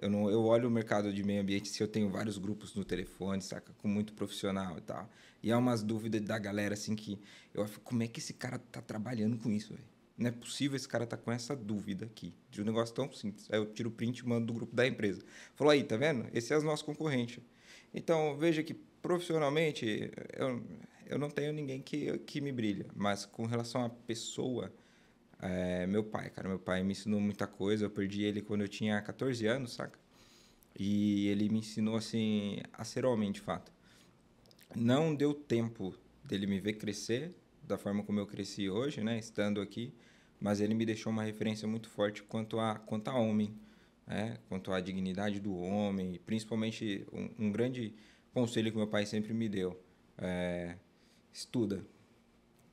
[SPEAKER 2] Eu olho o mercado de meio ambiente, se eu tenho vários grupos no telefone, saca? Com muito profissional e tal. E há umas dúvidas da galera, assim, que eu fico, como é que esse cara tá trabalhando com isso, velho? Não é possível esse cara tá com essa dúvida aqui, de um negócio tão simples. Aí eu tiro o print e mando do grupo da empresa. Falou aí, tá vendo? Esse é o nosso concorrente. Então, veja que profissionalmente, eu não tenho ninguém que me brilha. Mas com relação à pessoa, meu pai, cara. Meu pai me ensinou muita coisa. Eu perdi ele quando eu tinha 14 anos, saca? E ele me ensinou, assim, a ser homem, de fato. Não deu tempo dele me ver crescer da forma como eu cresci hoje, né? Estando aqui. Mas ele me deixou uma referência muito forte quanto a homem, né? Quanto à dignidade do homem. Principalmente, um grande conselho que meu pai sempre me deu. Estuda.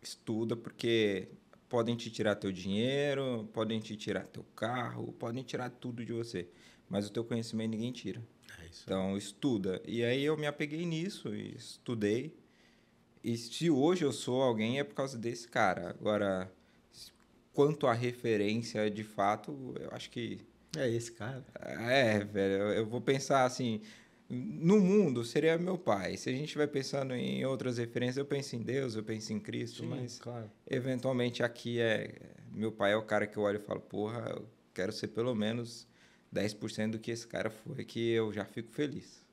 [SPEAKER 2] Estuda porque podem te tirar teu dinheiro, podem te tirar teu carro, podem tirar tudo de você. Mas o teu conhecimento ninguém tira. Então, estuda. E aí eu me apeguei nisso e estudei. E se hoje eu sou alguém é por causa desse cara. Agora, quanto à referência, de fato, eu acho que...
[SPEAKER 1] É esse cara.
[SPEAKER 2] Velho, eu vou pensar assim... No mundo, seria meu pai. Se a gente vai pensando em outras referências, eu penso em Deus, eu penso em Cristo,
[SPEAKER 1] Sim,
[SPEAKER 2] mas
[SPEAKER 1] claro.
[SPEAKER 2] eventualmente aqui meu pai é o cara que eu olho e falo, porra, eu quero ser pelo menos 10% do que esse cara foi, que eu já fico feliz.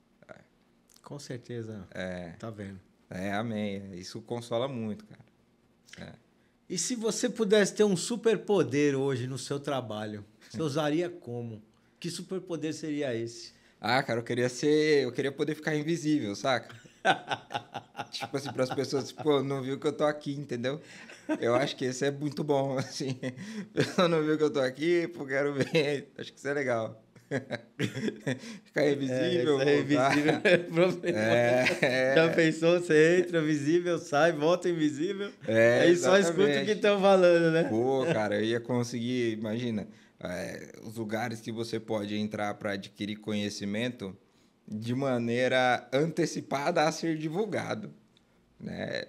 [SPEAKER 1] Com certeza. Tá vendo?
[SPEAKER 2] Amém. Isso consola muito, cara.
[SPEAKER 1] E se você pudesse ter um superpoder hoje no seu trabalho, você usaria como? Que superpoder seria esse?
[SPEAKER 2] Cara, eu queria poder ficar invisível, saca? Tipo assim, para as pessoas, pô, não viu que eu tô aqui, entendeu? Eu acho que esse é muito bom, assim. A pessoa não viu que eu tô aqui, pô, quero ver. Acho que isso é legal. Ficar invisível,
[SPEAKER 1] isso é invisível é problema. Já pensou? Você entra visível, sai, volta invisível. Aí só escuta o que estão falando, né?
[SPEAKER 2] Pô, cara, eu ia conseguir, imagina, os lugares que você pode entrar para adquirir conhecimento de maneira antecipada a ser divulgado, né?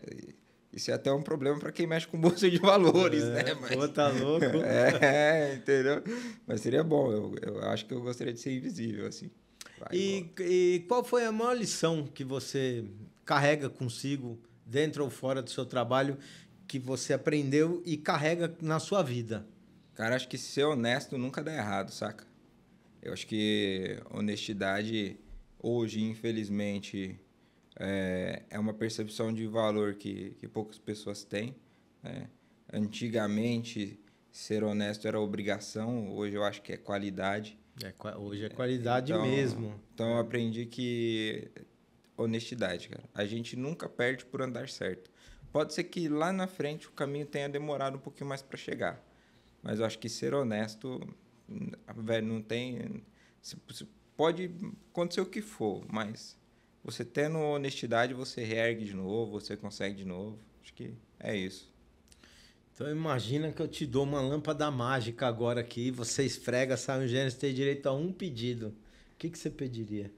[SPEAKER 2] Isso é até um problema para quem mexe com bolsa de valores, né?
[SPEAKER 1] Pô, tá louco.
[SPEAKER 2] Entendeu? Mas seria bom. Eu acho que eu gostaria de ser invisível, assim.
[SPEAKER 1] E qual foi a maior lição que você carrega consigo, dentro ou fora do seu trabalho, que você aprendeu e carrega na sua vida?
[SPEAKER 2] Cara, acho que ser honesto nunca dá errado, saca? Eu acho que honestidade, hoje, infelizmente, é uma percepção de valor que poucas pessoas têm, né? Antigamente, ser honesto era obrigação, hoje eu acho que é qualidade.
[SPEAKER 1] Hoje é qualidade
[SPEAKER 2] Então,
[SPEAKER 1] mesmo.
[SPEAKER 2] Então eu aprendi que honestidade, cara. A gente nunca perde por andar certo. Pode ser que lá na frente o caminho tenha demorado um pouquinho mais para chegar. Mas eu acho que ser honesto, velho, não tem... Pode acontecer o que for, mas você tendo honestidade, você reergue de novo, você consegue de novo. Acho que é isso.
[SPEAKER 1] Então imagina que eu te dou uma lâmpada mágica agora aqui, você esfrega, sai um gênio, você tem direito a um pedido. O que você pediria?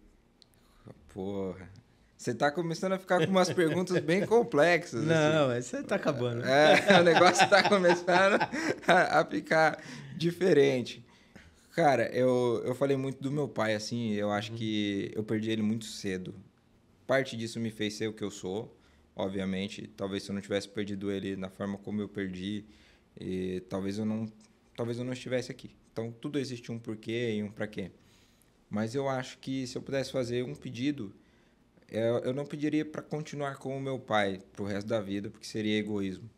[SPEAKER 2] Porra. Você tá começando a ficar com umas perguntas bem complexas.
[SPEAKER 1] Não,
[SPEAKER 2] assim.
[SPEAKER 1] essa tá acabando.
[SPEAKER 2] O negócio tá começando a ficar diferente. Cara, eu falei muito do meu pai, assim, eu acho que eu perdi ele muito cedo. Parte disso me fez ser o que eu sou, obviamente. Talvez se eu não tivesse perdido ele na forma como eu perdi, talvez eu não estivesse aqui. Então, tudo existe um porquê e um pra quê. Mas eu acho que se eu pudesse fazer um pedido, eu não pediria para continuar com o meu pai pro resto da vida, porque seria egoísmo.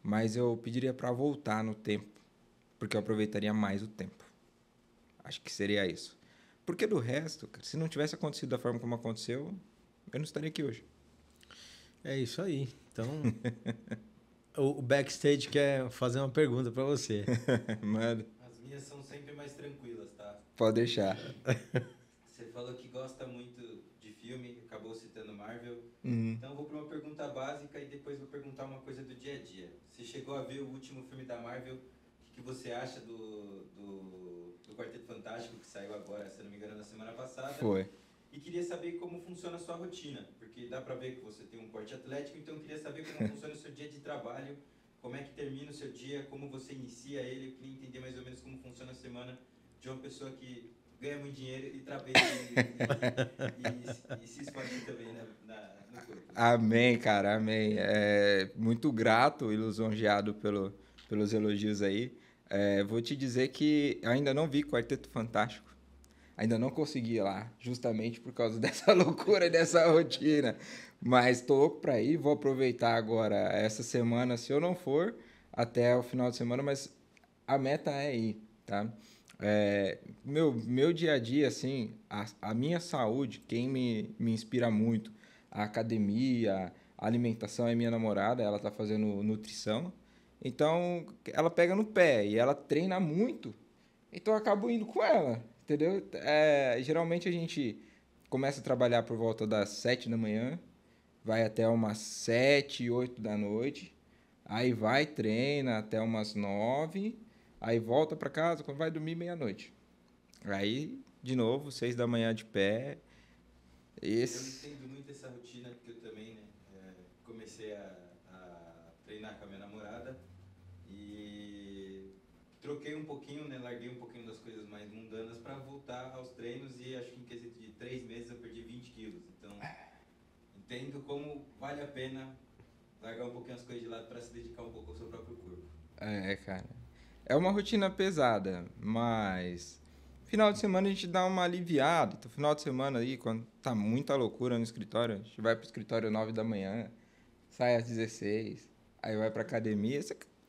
[SPEAKER 2] Mas eu pediria para voltar no tempo, porque eu aproveitaria mais o tempo. Acho que seria isso. Porque do resto, cara, se não tivesse acontecido da forma como aconteceu, eu não estaria aqui hoje.
[SPEAKER 1] É isso aí. Então, o backstage quer fazer uma pergunta para você.
[SPEAKER 2] Manda.
[SPEAKER 3] As minhas são sempre mais tranquilas, tá?
[SPEAKER 2] Pode deixar.
[SPEAKER 3] Você falou que gosta muito de filme, acabou citando Marvel.
[SPEAKER 2] Uhum.
[SPEAKER 3] Então eu vou para uma pergunta básica e depois vou perguntar uma coisa do dia a dia. Você chegou a ver o último filme da Marvel? O que você acha do Quarteto Fantástico, que saiu agora, se não me engano, na semana passada?
[SPEAKER 2] Foi.
[SPEAKER 3] E queria saber como funciona a sua rotina, porque dá para ver que você tem um porte atlético, então eu queria saber como funciona o seu dia de trabalho, como é que termina o seu dia, como você inicia ele, eu queria entender mais ou menos como funciona a semana de uma pessoa que ganha muito dinheiro e trabalha e se esforça também no corpo.
[SPEAKER 2] Amém, cara, amém. Muito grato e lisonjeado pelos elogios aí. Vou te dizer que eu ainda não vi Quarteto Fantástico. Ainda não consegui ir lá, justamente por causa dessa loucura, dessa rotina. Mas estou louco para ir, vou aproveitar agora essa semana, se eu não for, até o final de semana, mas a meta é ir, tá? Meu dia a dia, assim, a minha saúde, quem me inspira muito, a academia, a alimentação é minha namorada, ela está fazendo nutrição, então ela pega no pé e ela treina muito, então eu acabo indo com ela. Entendeu? Geralmente a gente começa a trabalhar por volta das 7 da manhã, vai até umas 7, 8 da noite, aí vai, treina até umas 9, aí volta para casa, quando vai dormir meia-noite. Aí, de novo, 6 da manhã de pé.
[SPEAKER 3] Eu entendo muito essa rotina, porque eu também, né, comecei a treinar com a minha namorada e troquei um pouquinho, né, larguei um pouquinho das coisas mais mundanas para voltar aos treinos e acho que em quesito de 3 meses eu perdi 20 quilos. Então, entendo como vale a pena largar um pouquinho as coisas de lado para se dedicar um pouco ao seu próprio corpo.
[SPEAKER 2] Cara. É uma rotina pesada, mas final de semana a gente dá uma aliviada. Então, final de semana aí, quando tá muita loucura no escritório, a gente vai pro escritório 9 da manhã, sai às 16, aí vai pra academia,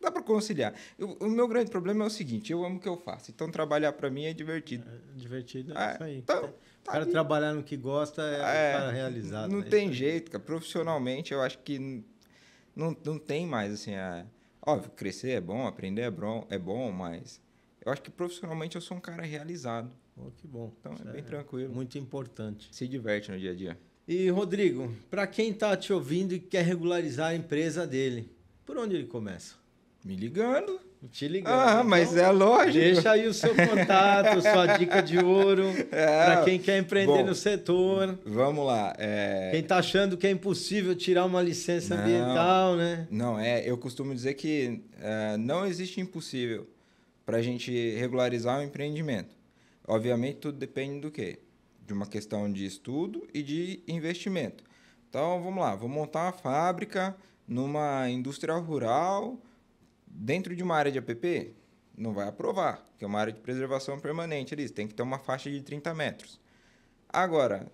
[SPEAKER 2] dá para conciliar. O meu grande problema é o seguinte, eu amo o que eu faço, então trabalhar para mim é divertido.
[SPEAKER 1] Divertido é isso aí.
[SPEAKER 2] Então,
[SPEAKER 1] o cara trabalhar no que gosta é o cara realizado.
[SPEAKER 2] Não tem jeito, cara. Profissionalmente, eu acho que não tem mais, assim, óbvio, crescer é bom, aprender é bom, mas eu acho que profissionalmente eu sou um cara realizado.
[SPEAKER 1] Oh, que bom.
[SPEAKER 2] Então é bem tranquilo.
[SPEAKER 1] Muito importante.
[SPEAKER 2] Se diverte no dia a dia.
[SPEAKER 1] E, Rodrigo, para quem está te ouvindo e quer regularizar a empresa dele, por onde ele começa?
[SPEAKER 2] Me ligando.
[SPEAKER 1] Te ligando.
[SPEAKER 2] Ah, mas é lógico.
[SPEAKER 1] Deixa aí o seu contato, sua dica de ouro, para quem quer empreender no setor.
[SPEAKER 2] Vamos lá.
[SPEAKER 1] Quem está achando que é impossível tirar uma licença ambiental, né?
[SPEAKER 2] Não, eu costumo dizer que não existe impossível para a gente regularizar um empreendimento. Obviamente, tudo depende do quê? De uma questão de estudo e de investimento. Então, vamos lá. Vou montar uma fábrica numa indústria rural dentro de uma área de APP. Não vai aprovar, que é uma área de preservação permanente. Ali, tem que ter uma faixa de 30 metros. Agora,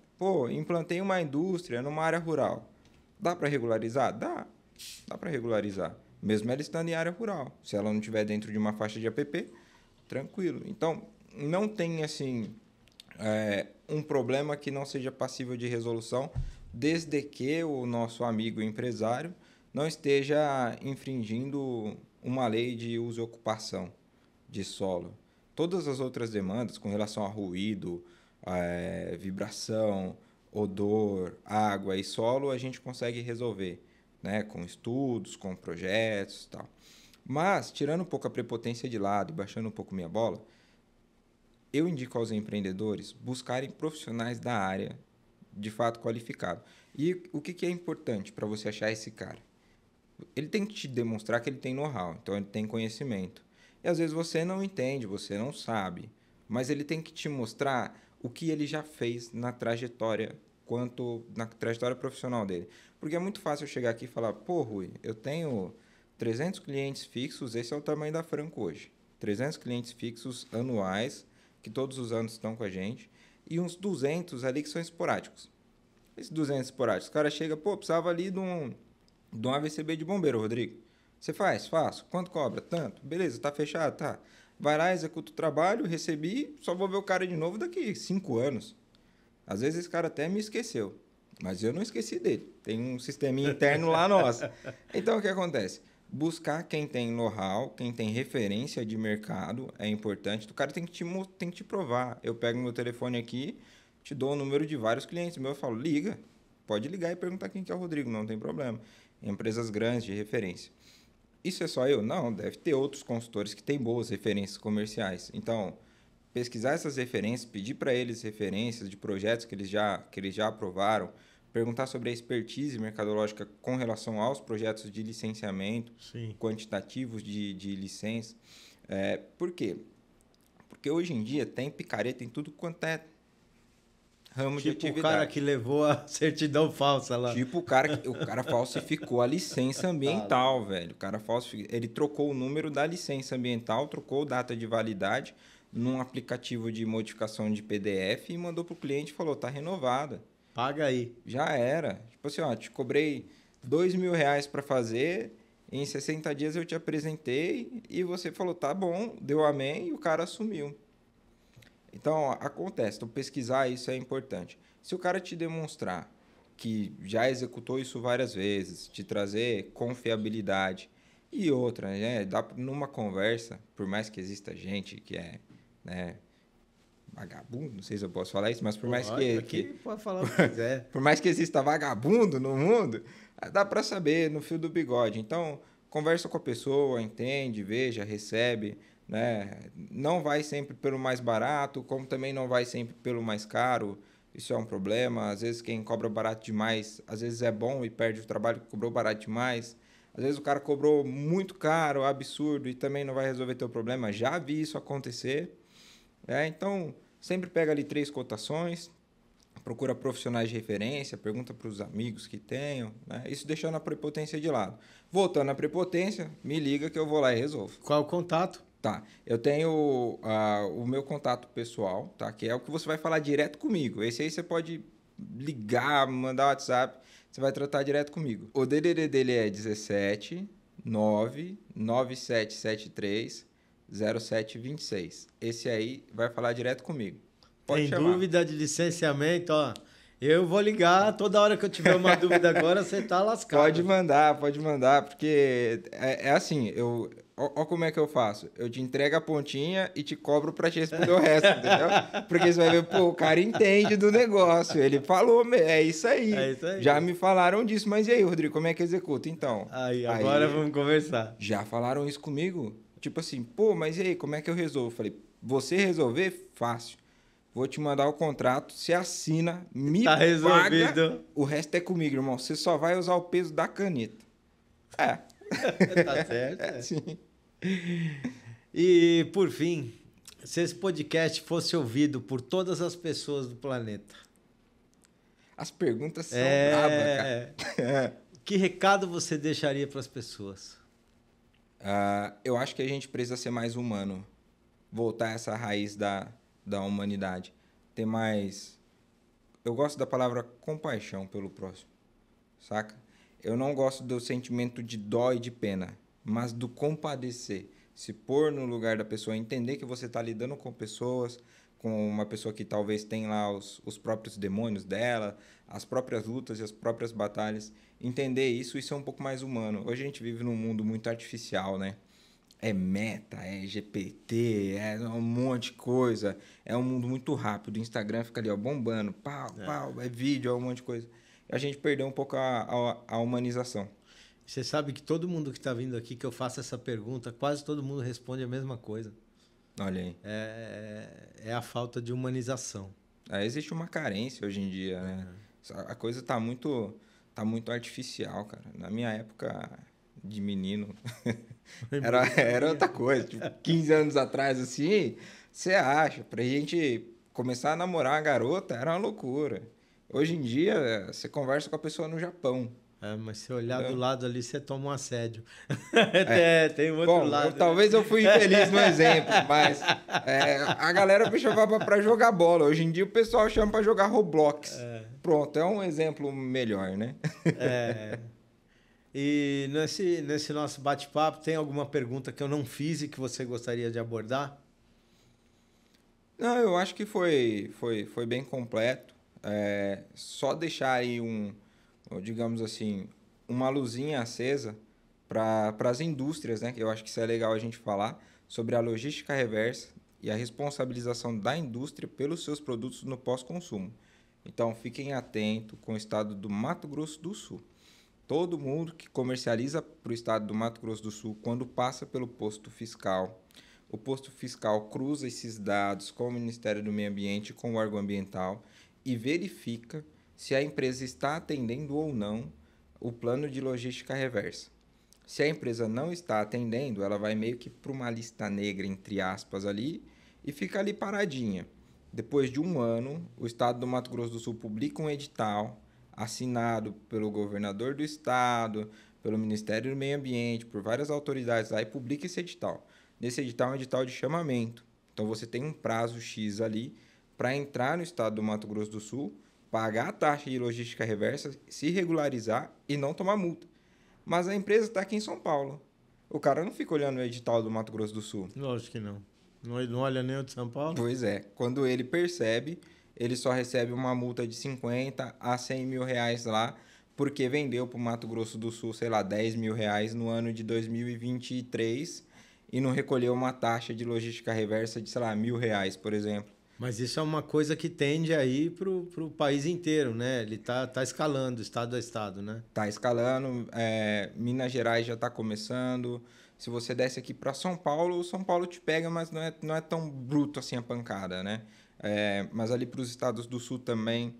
[SPEAKER 2] implantei uma indústria numa área rural. Dá para regularizar? Dá para regularizar. Mesmo ela estando em área rural. Se ela não estiver dentro de uma faixa de APP, tranquilo. Então, não tem, assim, um problema que não seja passível de resolução, desde que o nosso amigo empresário não esteja infringindo uma lei de uso e ocupação de solo. Todas as outras demandas com relação a ruído, vibração, odor, água e solo, a gente consegue resolver, né? Com estudos, com projetos e tal. Mas, tirando um pouco a prepotência de lado e baixando um pouco minha bola, eu indico aos empreendedores buscarem profissionais da área de fato qualificado. E o que é importante para você achar esse cara? Ele tem que te demonstrar que ele tem know-how, então ele tem conhecimento. E às vezes você não entende, você não sabe, mas ele tem que te mostrar o que ele já fez na trajetória profissional dele. Porque é muito fácil eu chegar aqui e falar, Rui, eu tenho 300 clientes fixos, esse é o tamanho da Franco hoje. 300 clientes fixos anuais, que todos os anos estão com a gente, e uns 200 ali que são esporádicos. Esses 200 esporádicos, o cara chega, precisava ali de um AVCB de bombeiro, Rodrigo. Você faz? Faço. Quanto cobra? Tanto. Beleza, tá fechado? Tá. Vai lá, executa o trabalho, recebi, só vou ver o cara de novo daqui 5 anos. Às vezes esse cara até me esqueceu, mas eu não esqueci dele. Tem um sisteminha interno lá nosso. Então, o que acontece? Buscar quem tem know-how, quem tem referência de mercado é importante. O cara tem que te provar. Eu pego meu telefone aqui, te dou o número de vários clientes meus, eu falo, liga. Pode ligar e perguntar quem que é o Rodrigo, não tem problema. Empresas grandes de referência. Isso é só eu? Não, deve ter outros consultores que têm boas referências comerciais. Então, pesquisar essas referências, pedir para eles referências de projetos que eles já aprovaram, perguntar sobre a expertise mercadológica com relação aos projetos de licenciamento,
[SPEAKER 1] Sim,
[SPEAKER 2] quantitativos de licença. Por quê? Porque hoje em dia tem picareta em tudo quanto é ramo de atividade.
[SPEAKER 1] o cara que levou a certidão falsa lá.
[SPEAKER 2] O cara falsificou a licença ambiental, velho. O cara ele trocou o número da licença ambiental, trocou data de validade num aplicativo de modificação de PDF e mandou pro cliente e falou, tá renovada.
[SPEAKER 1] Paga aí.
[SPEAKER 2] Já era. Tipo assim, te cobrei R$2.000 para fazer, em 60 dias eu te apresentei e você falou, tá bom, deu amém e o cara assumiu. Então, acontece. Então, pesquisar isso é importante. Se o cara te demonstrar que já executou isso várias vezes, te trazer confiabilidade e outra, né? Numa conversa, por mais que exista gente que é, né, vagabundo, não sei se eu posso falar isso, mas por mais
[SPEAKER 1] pode falar o que quiser.
[SPEAKER 2] Por mais que exista vagabundo no mundo, dá para saber no fio do bigode. Então, conversa com a pessoa, entende, veja, recebe, né? Não vai sempre pelo mais barato, como também não vai sempre pelo mais caro. Isso é um problema. Às vezes quem cobra barato demais, às vezes é bom e perde o trabalho que cobrou barato demais. Às vezes o cara cobrou muito caro, absurdo, e também não vai resolver teu problema. Já vi isso acontecer. Então, sempre pega ali 3 cotações, procura profissionais de referência, pergunta para os amigos que tenham, né? Isso deixando a prepotência de lado. Voltando à prepotência, me liga que eu vou lá e resolvo.
[SPEAKER 1] Qual é o contato?
[SPEAKER 2] Tá, eu tenho o meu contato pessoal, tá? Que é o que você vai falar direto comigo. Esse aí você pode ligar, mandar WhatsApp, você vai tratar direto comigo. O DDD dele é 17 99773 0726. Esse aí vai falar direto comigo. Pode
[SPEAKER 1] Tem
[SPEAKER 2] chamar.
[SPEAKER 1] dúvida de licenciamento, ó. Eu vou ligar toda hora que eu tiver uma dúvida agora, você tá lascado.
[SPEAKER 2] Pode mandar, porque é assim, ó como é que eu faço. Eu te entrego a pontinha e te cobro pra te responder o resto, entendeu? Porque você vai ver, pô, o cara entende do negócio. Ele falou, é isso aí.
[SPEAKER 1] É isso aí.
[SPEAKER 2] Já me falaram disso, mas e aí, Rodrigo, como é que executa? Então,
[SPEAKER 1] Aí, agora vamos conversar.
[SPEAKER 2] já falaram isso comigo? Tipo assim, pô, mas e aí, como é que eu resolvo? Eu falei, você resolver? Fácil. Vou te mandar o contrato, você assina, me
[SPEAKER 1] Tá
[SPEAKER 2] paga,
[SPEAKER 1] resolvido.
[SPEAKER 2] o resto é comigo, irmão. Você só vai usar o peso da caneta. É.
[SPEAKER 1] Tá certo. É.
[SPEAKER 2] Sim.
[SPEAKER 1] E, por fim, se esse podcast fosse ouvido por todas as pessoas do planeta,
[SPEAKER 2] As perguntas são bravas, cara.
[SPEAKER 1] que recado você deixaria para as pessoas?
[SPEAKER 2] Eu acho que a gente precisa ser mais humano. Voltar a essa raiz da humanidade. Ter mais... Eu gosto da palavra compaixão pelo próximo. Saca? Eu não gosto do sentimento de dó e de pena, mas do compadecer. Se pôr no lugar da pessoa, entender que você está lidando com pessoas, com uma pessoa que talvez tenha lá os próprios demônios dela, as próprias lutas e as próprias batalhas. Entender isso e ser um pouco mais humano. Hoje a gente vive num mundo muito artificial, né? É Meta, é GPT, é um monte de coisa. É um mundo muito rápido. O Instagram fica ali, ó, bombando. Pau, é vídeo, é um monte de coisa. A gente perdeu um pouco a humanização.
[SPEAKER 1] Você sabe que todo mundo que está vindo aqui, que eu faço essa pergunta, quase todo mundo responde a mesma coisa.
[SPEAKER 2] Olha aí.
[SPEAKER 1] É a falta de humanização.
[SPEAKER 2] Existe uma carência hoje em dia, né? A coisa tá muito artificial, cara. Na minha época de menino, era outra coisa. Tipo, 15 anos atrás, assim, você acha? Pra gente começar a namorar uma garota, era uma loucura. Hoje em dia, você conversa com a pessoa no Japão.
[SPEAKER 1] Mas se olhar do lado ali, você toma um assédio. Tem um
[SPEAKER 2] Bom,
[SPEAKER 1] outro lado.
[SPEAKER 2] Talvez eu fui infeliz no exemplo, mas a galera me chamava para jogar bola. Hoje em dia o pessoal chama para jogar Roblox. Pronto, é um exemplo melhor, né?
[SPEAKER 1] E nesse nosso bate-papo, tem alguma pergunta que eu não fiz e que você gostaria de abordar?
[SPEAKER 2] Não, eu acho que foi bem completo. Só deixar aí digamos assim, uma luzinha acesa para as indústrias, né? Eu acho que isso é legal a gente falar sobre a logística reversa e a responsabilização da indústria pelos seus produtos no pós-consumo. Então, fiquem atentos com o estado do Mato Grosso do Sul. Todo mundo que comercializa para o estado do Mato Grosso do Sul, quando passa pelo posto fiscal, o posto fiscal cruza esses dados com o Ministério do Meio Ambiente, com o órgão ambiental e verifica se a empresa está atendendo ou não o plano de logística reversa. Se a empresa não está atendendo, ela vai meio que para uma lista negra, entre aspas, ali, e fica ali paradinha. Depois de um ano, o Estado do Mato Grosso do Sul publica um edital assinado pelo governador do estado, pelo Ministério do Meio Ambiente, por várias autoridades lá, e publica esse edital. Nesse edital é um edital de chamamento. Então, você tem um prazo X ali para entrar no Estado do Mato Grosso do Sul, pagar a taxa de logística reversa, se regularizar e não tomar multa. Mas a empresa está aqui em São Paulo. O cara não fica olhando o edital do Mato Grosso do Sul.
[SPEAKER 1] Lógico que não. Não olha nem o de São Paulo?
[SPEAKER 2] Pois é. Quando ele percebe, ele só recebe uma multa de 50 a 100 mil reais lá, porque vendeu para o Mato Grosso do Sul, sei lá, 10 mil reais no ano de 2023 e não recolheu uma taxa de logística reversa de, sei lá, R$1.000, por exemplo.
[SPEAKER 1] Mas isso é uma coisa que tende a ir para o país inteiro, né? Ele tá escalando, estado a estado, né?
[SPEAKER 2] Tá escalando. Minas Gerais já está começando. Se você desce aqui para São Paulo te pega, mas não é tão bruto assim a pancada, né? Mas ali para os estados do sul também.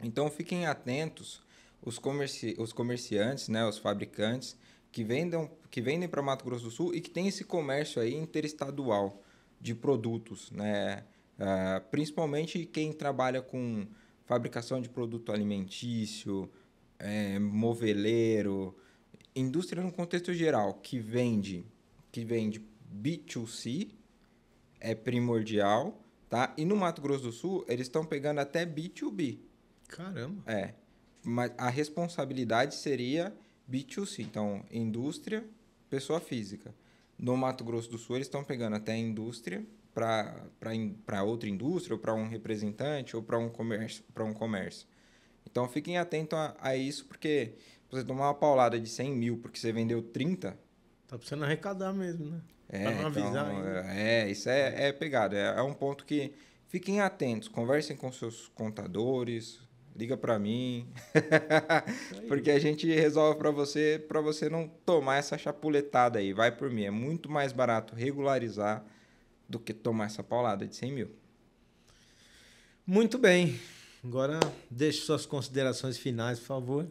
[SPEAKER 2] Então, fiquem atentos os comerciantes, né? Os fabricantes que vendem para Mato Grosso do Sul e que tem esse comércio aí interestadual de produtos, né? Principalmente quem trabalha com fabricação de produto alimentício, moveleiro, indústria no contexto geral, que vende B2C, é primordial, tá? E no Mato Grosso do Sul, eles estão pegando até B2B.
[SPEAKER 1] Caramba!
[SPEAKER 2] Mas a responsabilidade seria B2C, então indústria, pessoa física. No Mato Grosso do Sul, eles estão pegando até a indústria para outra indústria, ou para um representante, ou para um comércio. Então fiquem atentos a isso, porque você tomar uma paulada de 100 mil porque você vendeu 30,
[SPEAKER 1] Tá precisando arrecadar mesmo, né? Pra não
[SPEAKER 2] então,
[SPEAKER 1] avisar ainda.
[SPEAKER 2] isso é pegado. É um ponto que fiquem atentos, conversem com seus contadores, liga para mim, porque a gente resolve para você não tomar essa chapuletada aí. Vai por mim, é muito mais barato regularizar do que tomar essa paulada de 100 mil.
[SPEAKER 1] Muito bem. Agora, deixe suas considerações finais, por favor.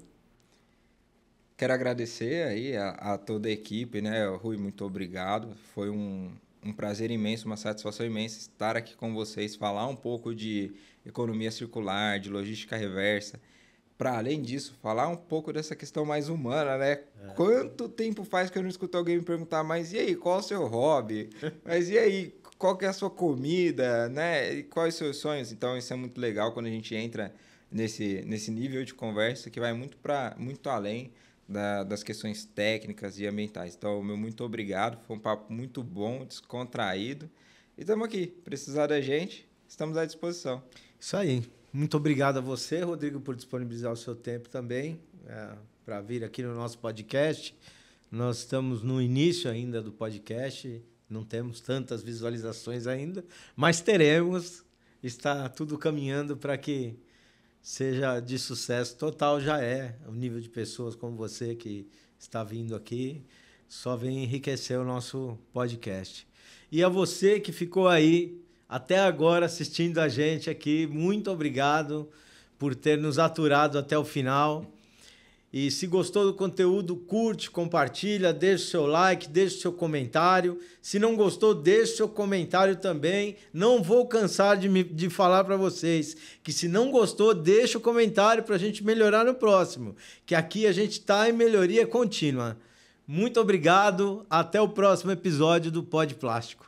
[SPEAKER 2] Quero agradecer aí a toda a equipe, né? Rui, muito obrigado. Foi um prazer imenso, uma satisfação imensa estar aqui com vocês, falar um pouco de economia circular, de logística reversa. Para além disso, falar um pouco dessa questão mais humana, né? Quanto tempo faz que eu não escuto alguém me perguntar, mas e aí, qual é o seu hobby? Mas e aí, qual que é a sua comida, né? E quais os seus sonhos? Então, isso é muito legal quando a gente entra nesse nível de conversa que vai muito além das questões técnicas e ambientais. Então, meu muito obrigado. Foi um papo muito bom, descontraído. E estamos aqui. Precisar da gente, estamos à disposição.
[SPEAKER 1] Isso aí. Muito obrigado a você, Rodrigo, por disponibilizar o seu tempo também para vir aqui no nosso podcast. Nós estamos no início ainda do podcast, não temos tantas visualizações ainda, mas teremos. Está tudo caminhando para que seja de sucesso total, já é. O nível de pessoas como você que está vindo aqui só vem enriquecer o nosso podcast. E a você que ficou aí até agora assistindo a gente aqui, muito obrigado por ter nos aturado até o final. E se gostou do conteúdo, curte, compartilha, deixa o seu like, deixa o seu comentário. Se não gostou, deixa o seu comentário também. Não vou cansar de falar para vocês que se não gostou, deixa o comentário para a gente melhorar no próximo. Que aqui a gente está em melhoria contínua. Muito obrigado. Até o próximo episódio do Pod Plástico.